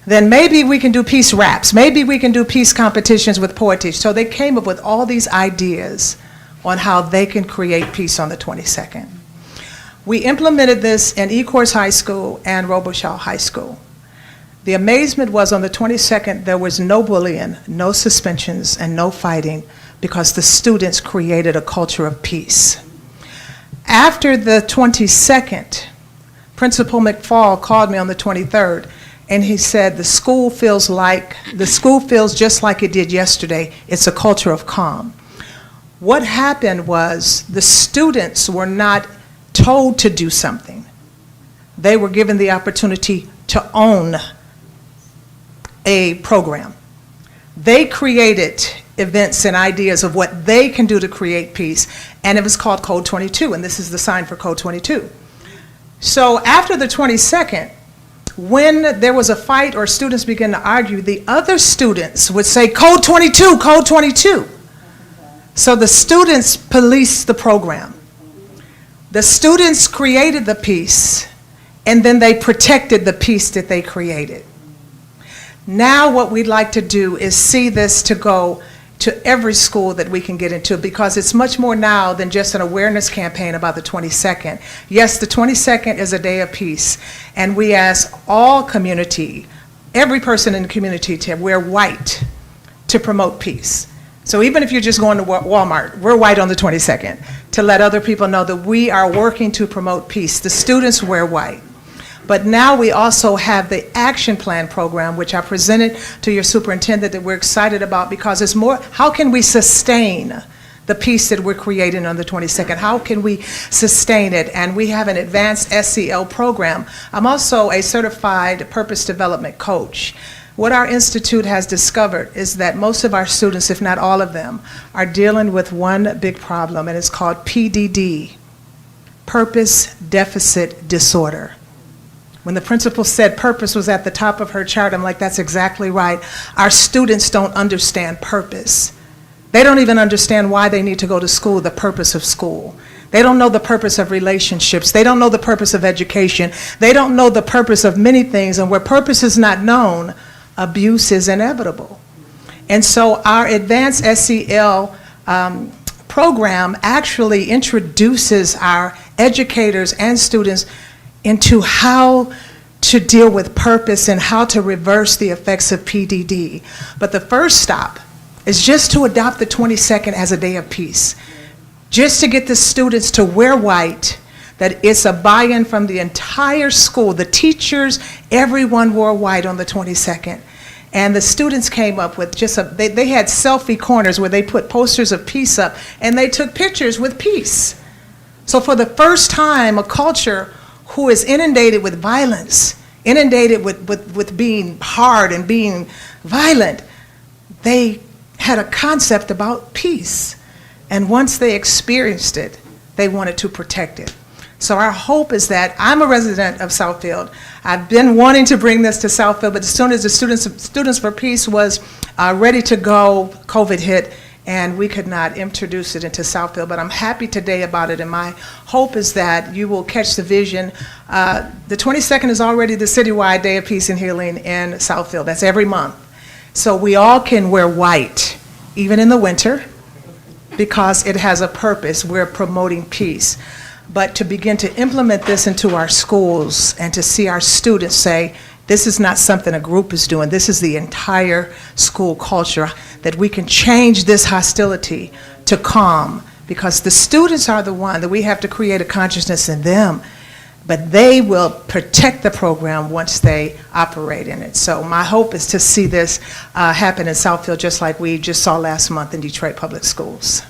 [SPEAKER 15] Then maybe we can do peace raps. Maybe we can do peace competitions with poetry. So they came up with all these ideas on how they can create peace on the 22nd. We implemented this in Ecorse High School and Robichaud High School. The amazement was on the 22nd, there was no bullying, no suspensions, and no fighting because the students created a culture of peace. After the 22nd, Principal McFall called me on the 23rd, and he said, the school feels just like it did yesterday. It's a culture of calm. What happened was the students were not told to do something. They were given the opportunity to own a program. They created events and ideas of what they can do to create peace, and it was called Code 22, and this is the sign for Code 22. So after the 22nd, when there was a fight or students began to argue, the other students would say, Code 22, Code 22. So the students policed the program. The students created the peace, and then they protected the peace that they created. Now what we'd like to do is see this to go to every school that we can get into, because it's much more now than just an awareness campaign about the 22nd. Yes, the 22nd is a day of peace, and we ask all community, every person in the community, to wear white to promote peace. So even if you're just going to Walmart, wear white on the 22nd to let other people know that we are working to promote peace. The students wear white. But now we also have the action plan program, which I presented to your superintendent, that we're excited about, because it's more, how can we sustain the peace that we're creating on the 22nd? How can we sustain it? And we have an advanced SEL program. I'm also a certified purpose development coach. What our institute has discovered is that most of our students, if not all of them, are dealing with one big problem, and it's called PDD, Purpose Deficit Disorder. When the principal said purpose was at the top of her chart, I'm like, that's exactly right. Our students don't understand purpose. They don't even understand why they need to go to school, the purpose of school. They don't know the purpose of relationships. They don't know the purpose of education. They don't know the purpose of many things, and where purpose is not known, abuse is inevitable. And so our advanced SEL program actually introduces our educators and students into how to deal with purpose and how to reverse the effects of PDD. But the first stop is just to adopt the 22nd as a day of peace. Just to get the students to wear white, that it's a buy-in from the entire school. The teachers, everyone wore white on the 22nd. And the students came up with just they had selfie corners where they put posters of peace up, and they took pictures with peace. So for the first time, a culture who is inundated with violence, inundated with being hard and being violent, they had a concept about peace. And once they experienced it, they wanted to protect it. So our hope is that, I'm a resident of Southfield. I've been wanting to bring this to Southfield, but as soon as the Students for Peace was ready to go, COVID hit, and we could not introduce it into Southfield. But I'm happy today about it, and my hope is that you will catch the vision. The 22nd is already the citywide Day of Peace and Healing in Southfield. That's every month. So we all can wear white, even in the winter, because it has a purpose. We're promoting peace. But to begin to implement this into our schools and to see our students say, this is not something a group is doing, this is the entire school culture, that we can change this hostility to calm, because the students are the one that we have to create a consciousness in them, but they will protect the program once they operate in it. So my hope is to see this happen in Southfield, just like we just saw last month in Detroit Public Schools.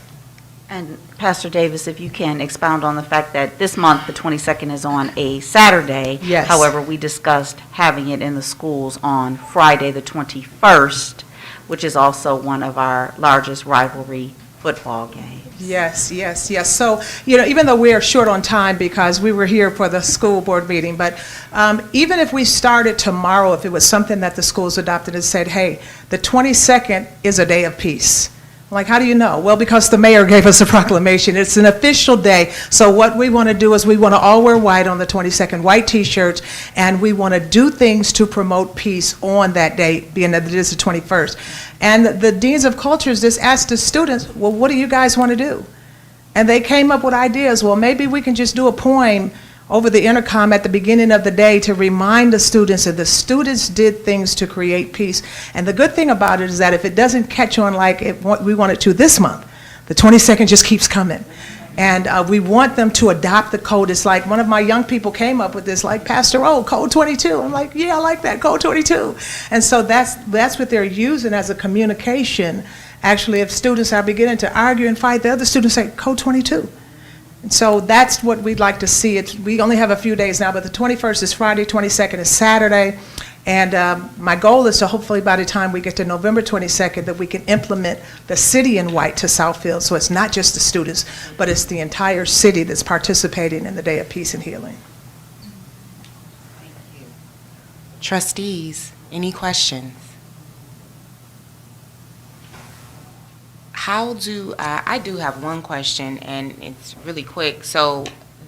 [SPEAKER 7] And Pastor Davis, if you can expound on the fact that this month, the 22nd, is on a Saturday.
[SPEAKER 15] Yes.
[SPEAKER 7] However, we discussed having it in the schools on Friday, the 21st, which is also one of our largest rivalry football games.
[SPEAKER 15] Yes, yes, yes. So, even though we are short on time because we were here for the school board meeting, but even if we started tomorrow, if it was something that the schools adopted and said, hey, the 22nd is a day of peace. Like, how do you know? Well, because the mayor gave us a proclamation. It's an official day. So what we want to do is we want to all wear white on the 22nd, white T-shirts, and we want to do things to promote peace on that day, being that it is the 21st. And the deans of cultures just asked the students, well, what do you guys want to do? And they came up with ideas. Well, maybe we can just do a poem over the intercom at the beginning of the day to remind the students that the students did things to create peace. And the good thing about it is that if it doesn't catch on like we want it to this month, the 22nd just keeps coming. And we want them to adopt the code. It's like one of my young people came up with this, like, Pastor O, Code 22. I'm like, yeah, I like that, Code 22. And so that's what they're using as a communication. Actually, if students are beginning to argue and fight, the other students say, Code 22. So that's what we'd like to see. We only have a few days now, but the 21st is Friday, 22nd is Saturday. And my goal is to hopefully by the time we get to November 22nd that we can implement the city in white to Southfield. So it's not just the students, but it's the entire city that's participating in the Day of Peace and Healing.
[SPEAKER 1] Trustees, any questions? I do have one question, and it's really quick. So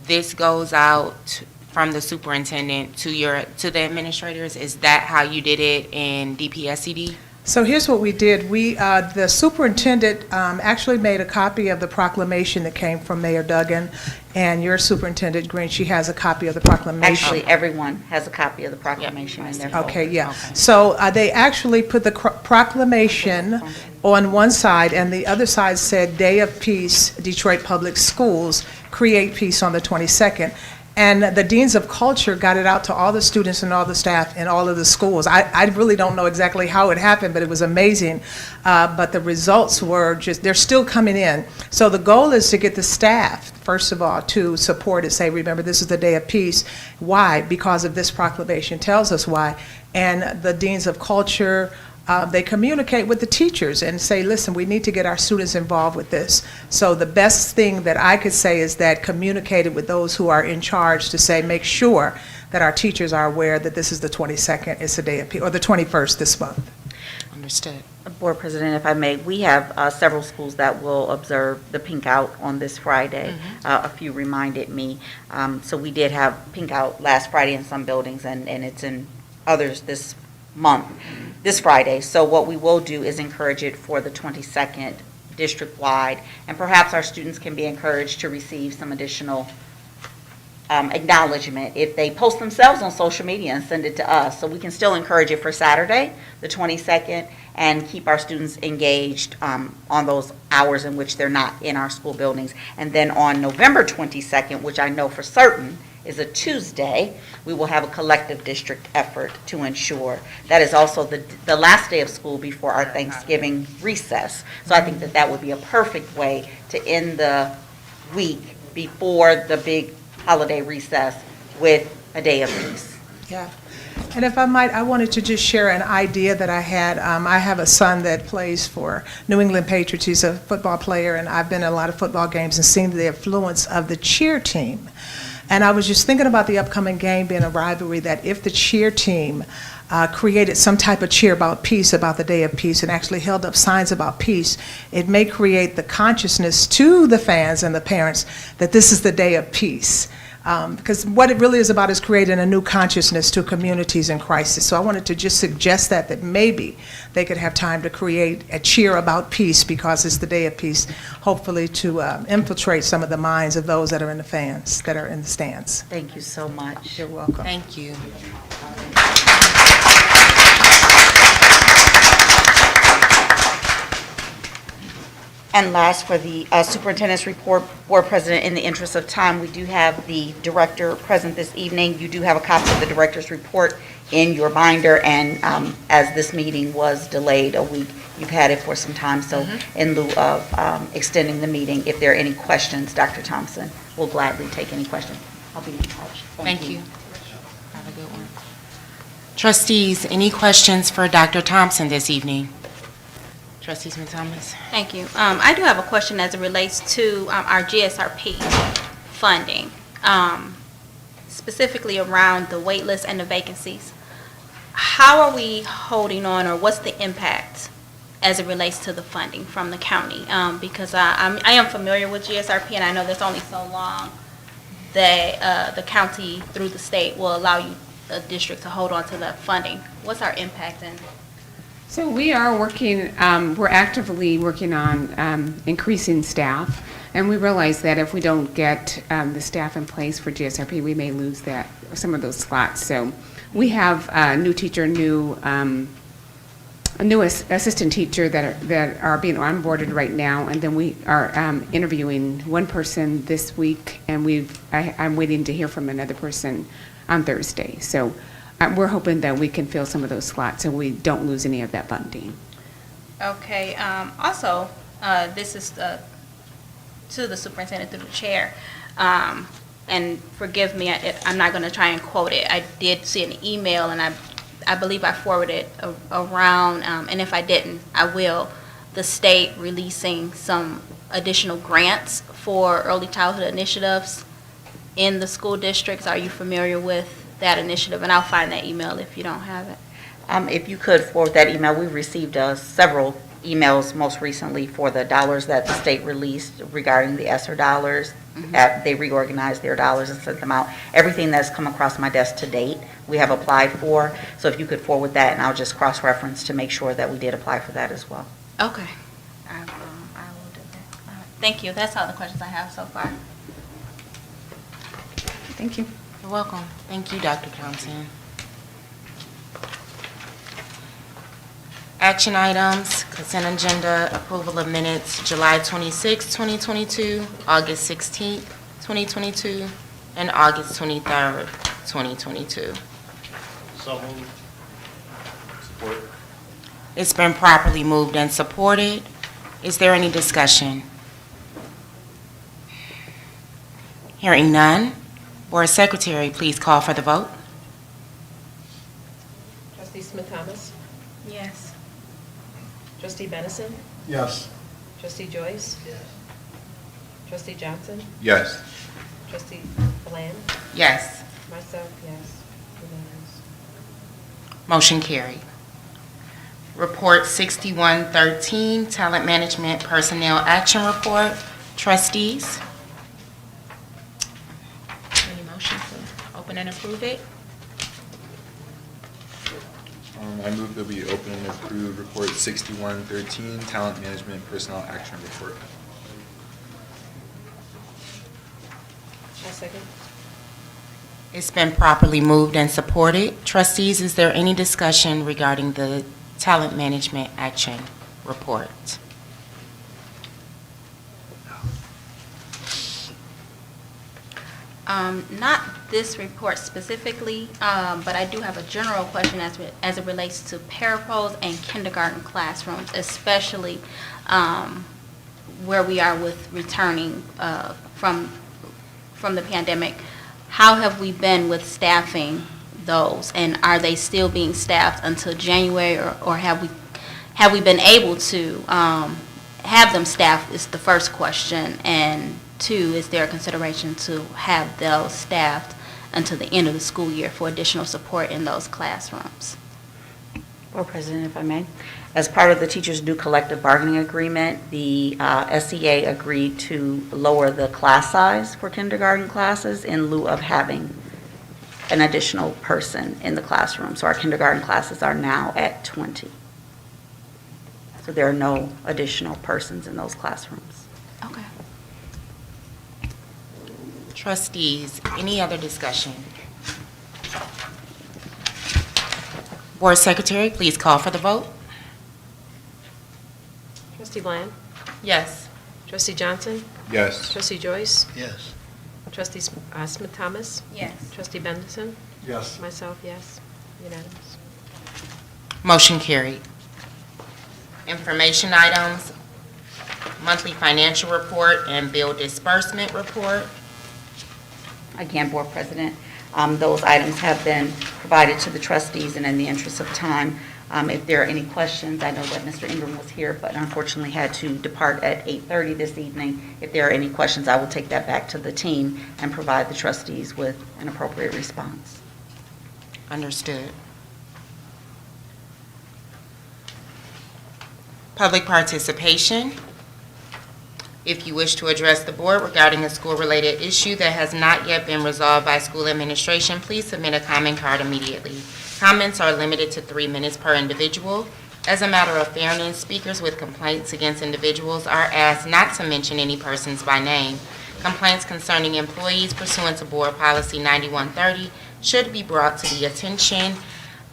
[SPEAKER 1] this goes out from the superintendent to the administrators. Is that how you did it in DPSCD?
[SPEAKER 15] So here's what we did. The superintendent actually made a copy of the proclamation that came from Mayor Duggan, and your superintendent, Green, she has a copy of the proclamation.
[SPEAKER 7] Actually, everyone has a copy of the proclamation in their folder.
[SPEAKER 15] Okay, yeah. Okay. So they actually put the proclamation on one side, and the other side said, Day of Peace, Detroit Public Schools, create peace on the 22nd. And the deans of culture got it out to all the students and all the staff in all of the schools. I really don't know exactly how it happened, but it was amazing. But the results were they're still coming in. So the goal is to get the staff, first of all, to support it, say, remember, this is the Day of Peace. Why? Because of this proclamation tells us why. And the deans of culture, they communicate with the teachers and say, listen, we need to get our students involved with this. So the best thing that I could say is that communicated with those who are in charge to say, make sure that our teachers are aware that this is the 22nd, it's a Day of Peace, or the 21st this month.
[SPEAKER 1] Understood.
[SPEAKER 7] Board President, if I may, we have several schools that will observe the pink out on this Friday. A few reminded me. So we did have pink out last Friday in some buildings, and it's in others this month, this Friday. So what we will do is encourage it for the 22nd district-wide, and perhaps our students can be encouraged to receive some additional acknowledgement if they post themselves on social media and send it to us. So we can still encourage it for Saturday, the 22nd, and keep our students engaged on those hours in which they're not in our school buildings. And then on November 22nd, which I know for certain is a Tuesday, we will have a collective district effort to ensure that is also the last day of school before our Thanksgiving recess. So I think that would be a perfect way to end the week before the big holiday recess with a Day of Peace.
[SPEAKER 15] Yeah. And if I might, I wanted to just share an idea that I had. I have a son that plays for New England Patriots. He's a football player, and I've been in a lot of football games and seen the influence of the cheer team. And I was just thinking about the upcoming game being a rivalry, that if the cheer team created some type of cheer about peace, about the day of peace, and actually held up signs about peace, it may create the consciousness to the fans and the parents that this is the day of peace. Because what it really is about is creating a new consciousness to communities in crisis. So I wanted to just suggest that maybe they could have time to create a cheer about peace because it's the day of peace, hopefully to infiltrate some of the minds of those that are in the fans, that are in the stands.
[SPEAKER 7] Thank you so much.
[SPEAKER 15] You're welcome.
[SPEAKER 1] Thank you.
[SPEAKER 7] And last, for the superintendent's report, board president, in the interest of time, we do have the director present this evening. You do have a copy of the director's report in your binder, and as this meeting was delayed a week, you've had it for some time. So in lieu of extending the meeting, if there are any questions, Dr. Thompson will gladly take any questions. I'll be in touch.
[SPEAKER 1] Thank you. Have a good one. Trustees, any questions for Dr. Thompson this evening? Trustee Smith-Thomas?
[SPEAKER 10] Thank you. I do have a question as it relates to our GSRP funding, specifically around the wait list and the vacancies. How are we holding on, or what's the impact as it relates to the funding from the county? Because I am familiar with GSRP, and I know there's only so long that the county through the state will allow you, the district, to hold on to the funding. What's our impact in?
[SPEAKER 16] So we are working, we're actively working on increasing staff, and we realize that if we don't get the staff in place for GSRP, we may lose some of those slots. So we have a new teacher, a new assistant teacher that are being onboarded right now, and then we are interviewing one person this week, and I'm waiting to hear from another person on Thursday. So we're hoping that we can fill some of those slots so we don't lose any of that funding.
[SPEAKER 10] Okay. Also, this is to the superintendent through the chair. And forgive me, I'm not going to try and quote it. I did see an email, and I believe I forwarded it around, and if I didn't, I will, the state releasing some additional grants for early childhood initiatives in the school districts. Are you familiar with that initiative? And I'll find that email if you don't have it.
[SPEAKER 7] If you could forward that email, we received several emails most recently for the dollars that the state released regarding the ESSER dollars. They reorganized their dollars and sent them out. Everything that's come across my desk to date, we have applied for. So if you could forward that, and I'll just cross-reference to make sure that we did apply for that as well.
[SPEAKER 10] Okay. I will do that. All right. Thank you. That's all the questions I have so far.
[SPEAKER 16] Thank you.
[SPEAKER 1] You're welcome. Thank you, Dr. Thompson. Action items, consent agenda, approval of minutes, July 26, 2022, August 16, 2022, and August 23rd, 2022.
[SPEAKER 4] So moved. Support.
[SPEAKER 1] It's been properly moved and supported. Is there any discussion? Hearing none. Board Secretary, please call for the vote.
[SPEAKER 3] Trustee Smith-Thomas?
[SPEAKER 10] Yes.
[SPEAKER 3] Trustee Benison?
[SPEAKER 5] Yes.
[SPEAKER 3] Trustee Joyce? Yes. Trustee Johnson?
[SPEAKER 4] Yes.
[SPEAKER 3] Trustee Bland?
[SPEAKER 1] Yes.
[SPEAKER 3] Myself, yes. Unanimous.
[SPEAKER 1] Motion carried. Report 6113, Talent Management Personnel Action Report. Trustees? Any motion to open and approve it?
[SPEAKER 4] I move that we open and approve Report 6113, Talent Management Personnel Action Report.
[SPEAKER 3] I'll second.
[SPEAKER 1] It's been properly moved and supported. Trustees, is there any discussion regarding the Talent Management Action Report?
[SPEAKER 10] Not this report specifically, but I do have a general question as it relates to parapros and kindergarten classrooms, especially where we are with returning from the pandemic. How have we been with staffing those? And are they still being staffed until January, or have we been able to have them staffed is the first question. And two, is there a consideration to have those staffed until the end of the school year for additional support in those classrooms?
[SPEAKER 7] Board President, if I may. As part of the teachers' new collective bargaining agreement, the SEA agreed to lower the class size for kindergarten classes in lieu of having an additional person in the classroom. So our kindergarten classes are now at 20. So there are no additional persons in those classrooms.
[SPEAKER 10] Okay.
[SPEAKER 1] Trustees, any other discussion? Board Secretary, please call for the vote.
[SPEAKER 3] Trustee Bland?
[SPEAKER 1] Yes.
[SPEAKER 3] Trustee Johnson?
[SPEAKER 4] Yes.
[SPEAKER 3] Trustee Joyce?
[SPEAKER 2] Yes.
[SPEAKER 3] Trustee Smith-Thomas?
[SPEAKER 10] Yes.
[SPEAKER 3] Trustee Bendelson?
[SPEAKER 5] Yes.
[SPEAKER 3] Myself, yes. Unanimous.
[SPEAKER 1] Motion carried. Information items, monthly financial report and bill disbursement report.
[SPEAKER 7] Again, Board President, those items have been provided to the trustees, and in the interest of time, if there are any questions, I know that Mr. Ingram was here, but unfortunately had to depart at 8:30 this evening. If there are any questions, I will take that back to the team and provide the trustees with an appropriate response.
[SPEAKER 1] Understood. Public participation. If you wish to address the board regarding a school-related issue that has not yet been resolved by school administration, please submit a comment card immediately. Comments are limited to 3 minutes per individual. As a matter of fairness, speakers with complaints against individuals are asked not to mention any persons by name. Complaints concerning employees pursuant to Board Policy 9130 should be brought to the attention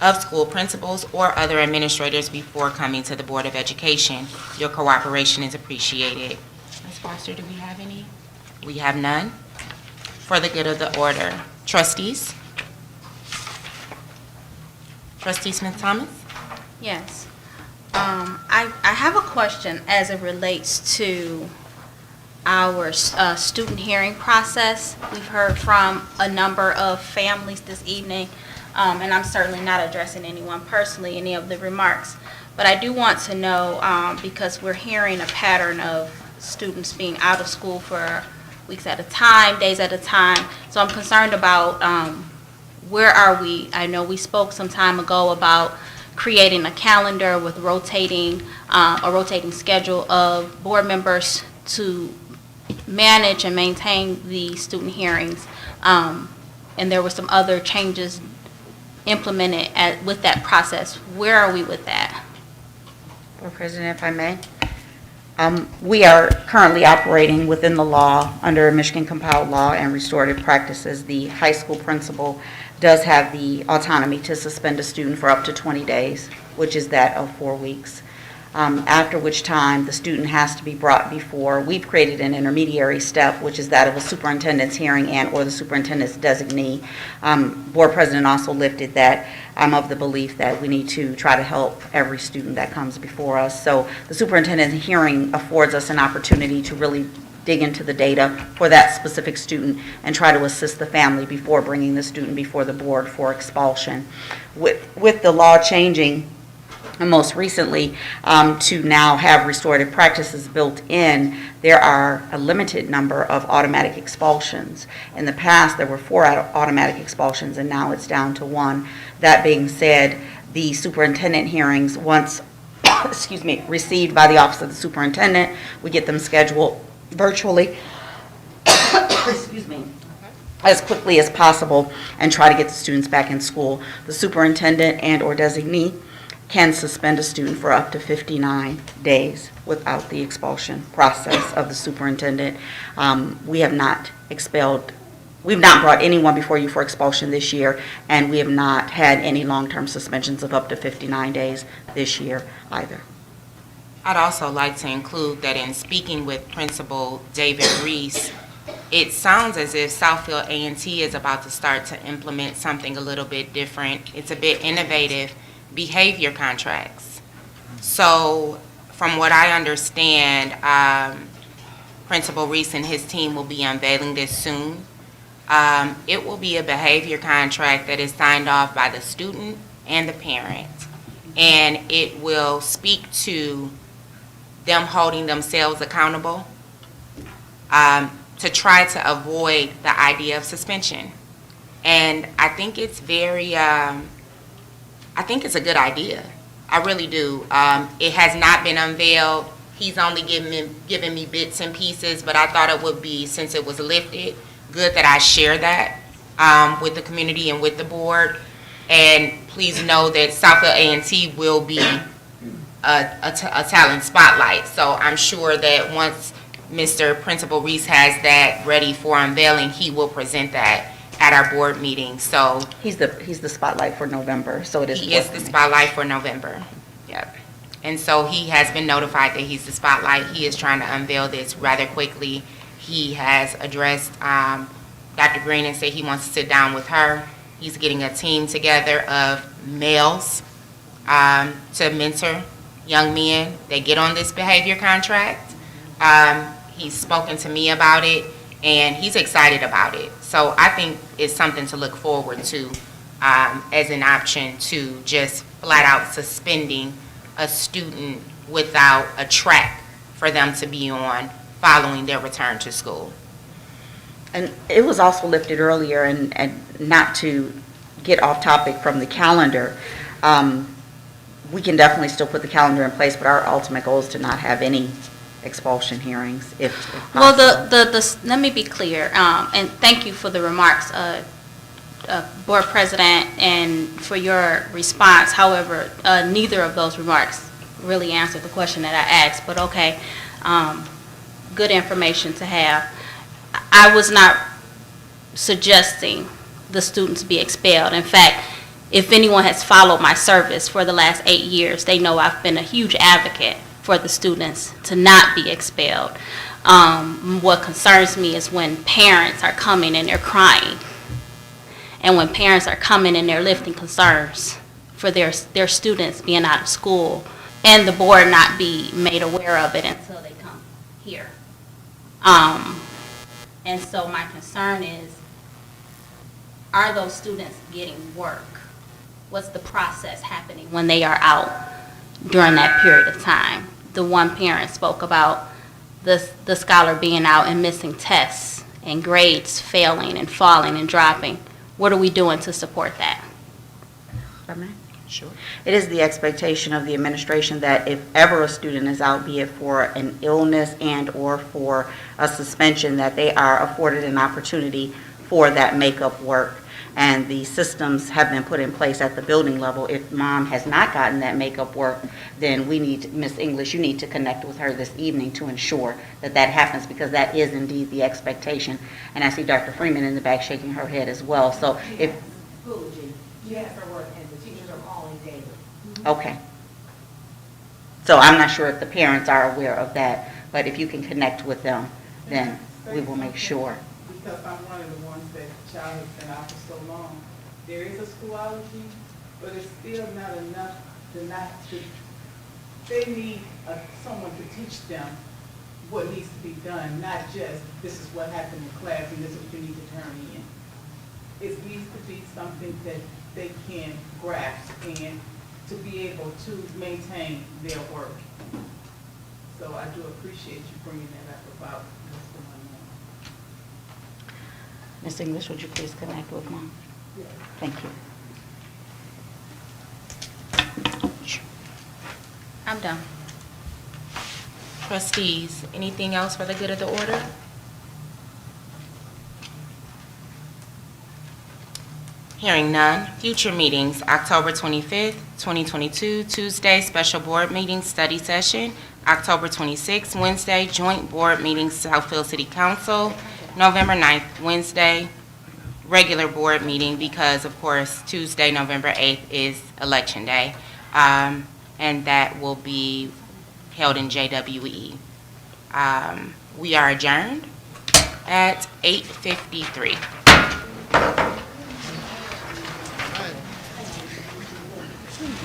[SPEAKER 1] of school principals or other administrators before coming to the Board of Education. Your cooperation is appreciated. Ms. Foster, do we have any? We have none. For the good of the order. Trustees? Trustee Smith-Thomas?
[SPEAKER 10] Yes. I have a question as it relates to our student hearing process. We've heard from a number of families this evening, and I'm certainly not addressing anyone personally, any of the remarks. But I do want to know, because we're hearing a pattern of students being out of school for weeks at a time, days at a time. So I'm concerned about where are we? I know we spoke some time ago about creating a calendar with a rotating schedule of board members to manage and maintain the student hearings. And there were some other changes implemented with that process. Where are we with that?
[SPEAKER 7] Board President, if I may. We are currently operating within the law under Michigan compiled law and restorative practices. The high school principal does have the autonomy to suspend a student for up to 20 days, which is that of 4 weeks. After which time the student has to be brought before. We've created an intermediary step, which is that of a superintendent's hearing and or the superintendent's designee. Board President also lifted that I'm of the belief that we need to try to help every student that comes before us. So the superintendent's hearing affords us an opportunity to really dig into the data for that specific student and try to assist the family before bringing the student before the board for expulsion. With the law changing, and most recently, to now have restorative practices built in, there are a limited number of automatic expulsions. In the past, there were 4 automatic expulsions, and now it's down to 1. That being said, the superintendent hearings, once received by the Office of the Superintendent, we get them scheduled virtually, as quickly as possible, and try to get the students back in school. The superintendent and or designee can suspend a student for up to 59 days without the expulsion process of the superintendent. We have not we've not brought anyone before you for expulsion this year, and we have not had any long-term suspensions of up to 59 days this year either.
[SPEAKER 1] I'd also like to include that in speaking with Principal David Reese, it sounds as if Southfield A&T is about to start to implement something a little bit different. It's a bit innovative, behavior contracts. So from what I understand, Principal Reese and his team will be unveiling this soon. It will be a behavior contract that is signed off by the student and the parent. And it will speak to them holding themselves accountable to try to avoid the idea of suspension. And I think it's I think it's a good idea. I really do. It has not been unveiled. He's only given me bits and pieces, but I thought it would be, since it was lifted, good that I share that with the community and with the board. And please know that Southfield A&T will be a talent spotlight. So I'm sure that once Mr. Principal Reese has that ready for unveiling, he will present that at our board meeting. So
[SPEAKER 7] He's the spotlight for November, so it is.
[SPEAKER 1] he is the spotlight for November. Yep. And so he has been notified that he's the spotlight. He is trying to unveil this rather quickly. He has addressed Dr. Green and said he wants to sit down with her. He's getting a team together of males to mentor young men that get on this behavior contract. He's spoken to me about it, and he's excited about it. So I think it's something to look forward to as an option to just flat out suspending a student without a track for them to be on following their return to school.
[SPEAKER 7] And it was also lifted earlier, and not to get off topic from the calendar, we can definitely still put the calendar in place, but our ultimate goal is to not have any expulsion hearings if
[SPEAKER 10] Well,
[SPEAKER 7] possible.
[SPEAKER 10] let me be clear, and thank you for the remarks, Board President, and for your response. However, neither of those remarks really answered the question that I asked, but okay, good information to have. I was not suggesting the students be expelled. In fact, if anyone has followed my service for the last 8 years, they know I've been a huge advocate for the students to not be expelled. What concerns me is when parents are coming and they're crying, and when parents are coming and they're lifting concerns for their students being out of school, and the board not be made aware of it until they come here. And so my concern is, are those students getting work? What's the process happening when they are out during that period of time? The one parent spoke about the scholar being out and missing tests and grades failing and falling and dropping. What are we doing to support that?
[SPEAKER 7] Sure. It is the expectation of the administration that if ever a student is out, be it for an illness and/or for a suspension, that they are afforded an opportunity for that makeup work. And the systems have been put in place at the building level. If mom has not gotten that makeup work, then we need, Ms. English, you need to connect with her this evening to ensure that that happens, because that is indeed the expectation. And I see Dr. Freeman in the back shaking her head as well. So if...
[SPEAKER 17] Yes, her work, and the teachers are calling daily.
[SPEAKER 7] Okay. So I'm not sure if the parents are aware of that, but if you can connect with them, then we will make sure.
[SPEAKER 11] Because I'm one of the ones that child has been out for so long. There is a schoology, but it's still not enough to they need someone to teach them what needs to be done, not just this is what happened in class and this is what you need to turn in. It needs to be something that they can grasp and to be able to maintain their work. So I do appreciate you bringing that up about what's going on.
[SPEAKER 7] Ms. English, would you please connect with mom?
[SPEAKER 11] Yes.
[SPEAKER 7] Thank you.
[SPEAKER 10] I'm done.
[SPEAKER 1] Trustees, anything else for the good of the order? Hearing none. Future meetings, October 25th, 2022, Tuesday, special board meeting study session. October 26th, Wednesday, joint board meeting, Southfield City Council. November 9th, Wednesday, regular board meeting, because of course Tuesday, November 8th is election day. And that will be held in JWE. We are adjourned at 8:53.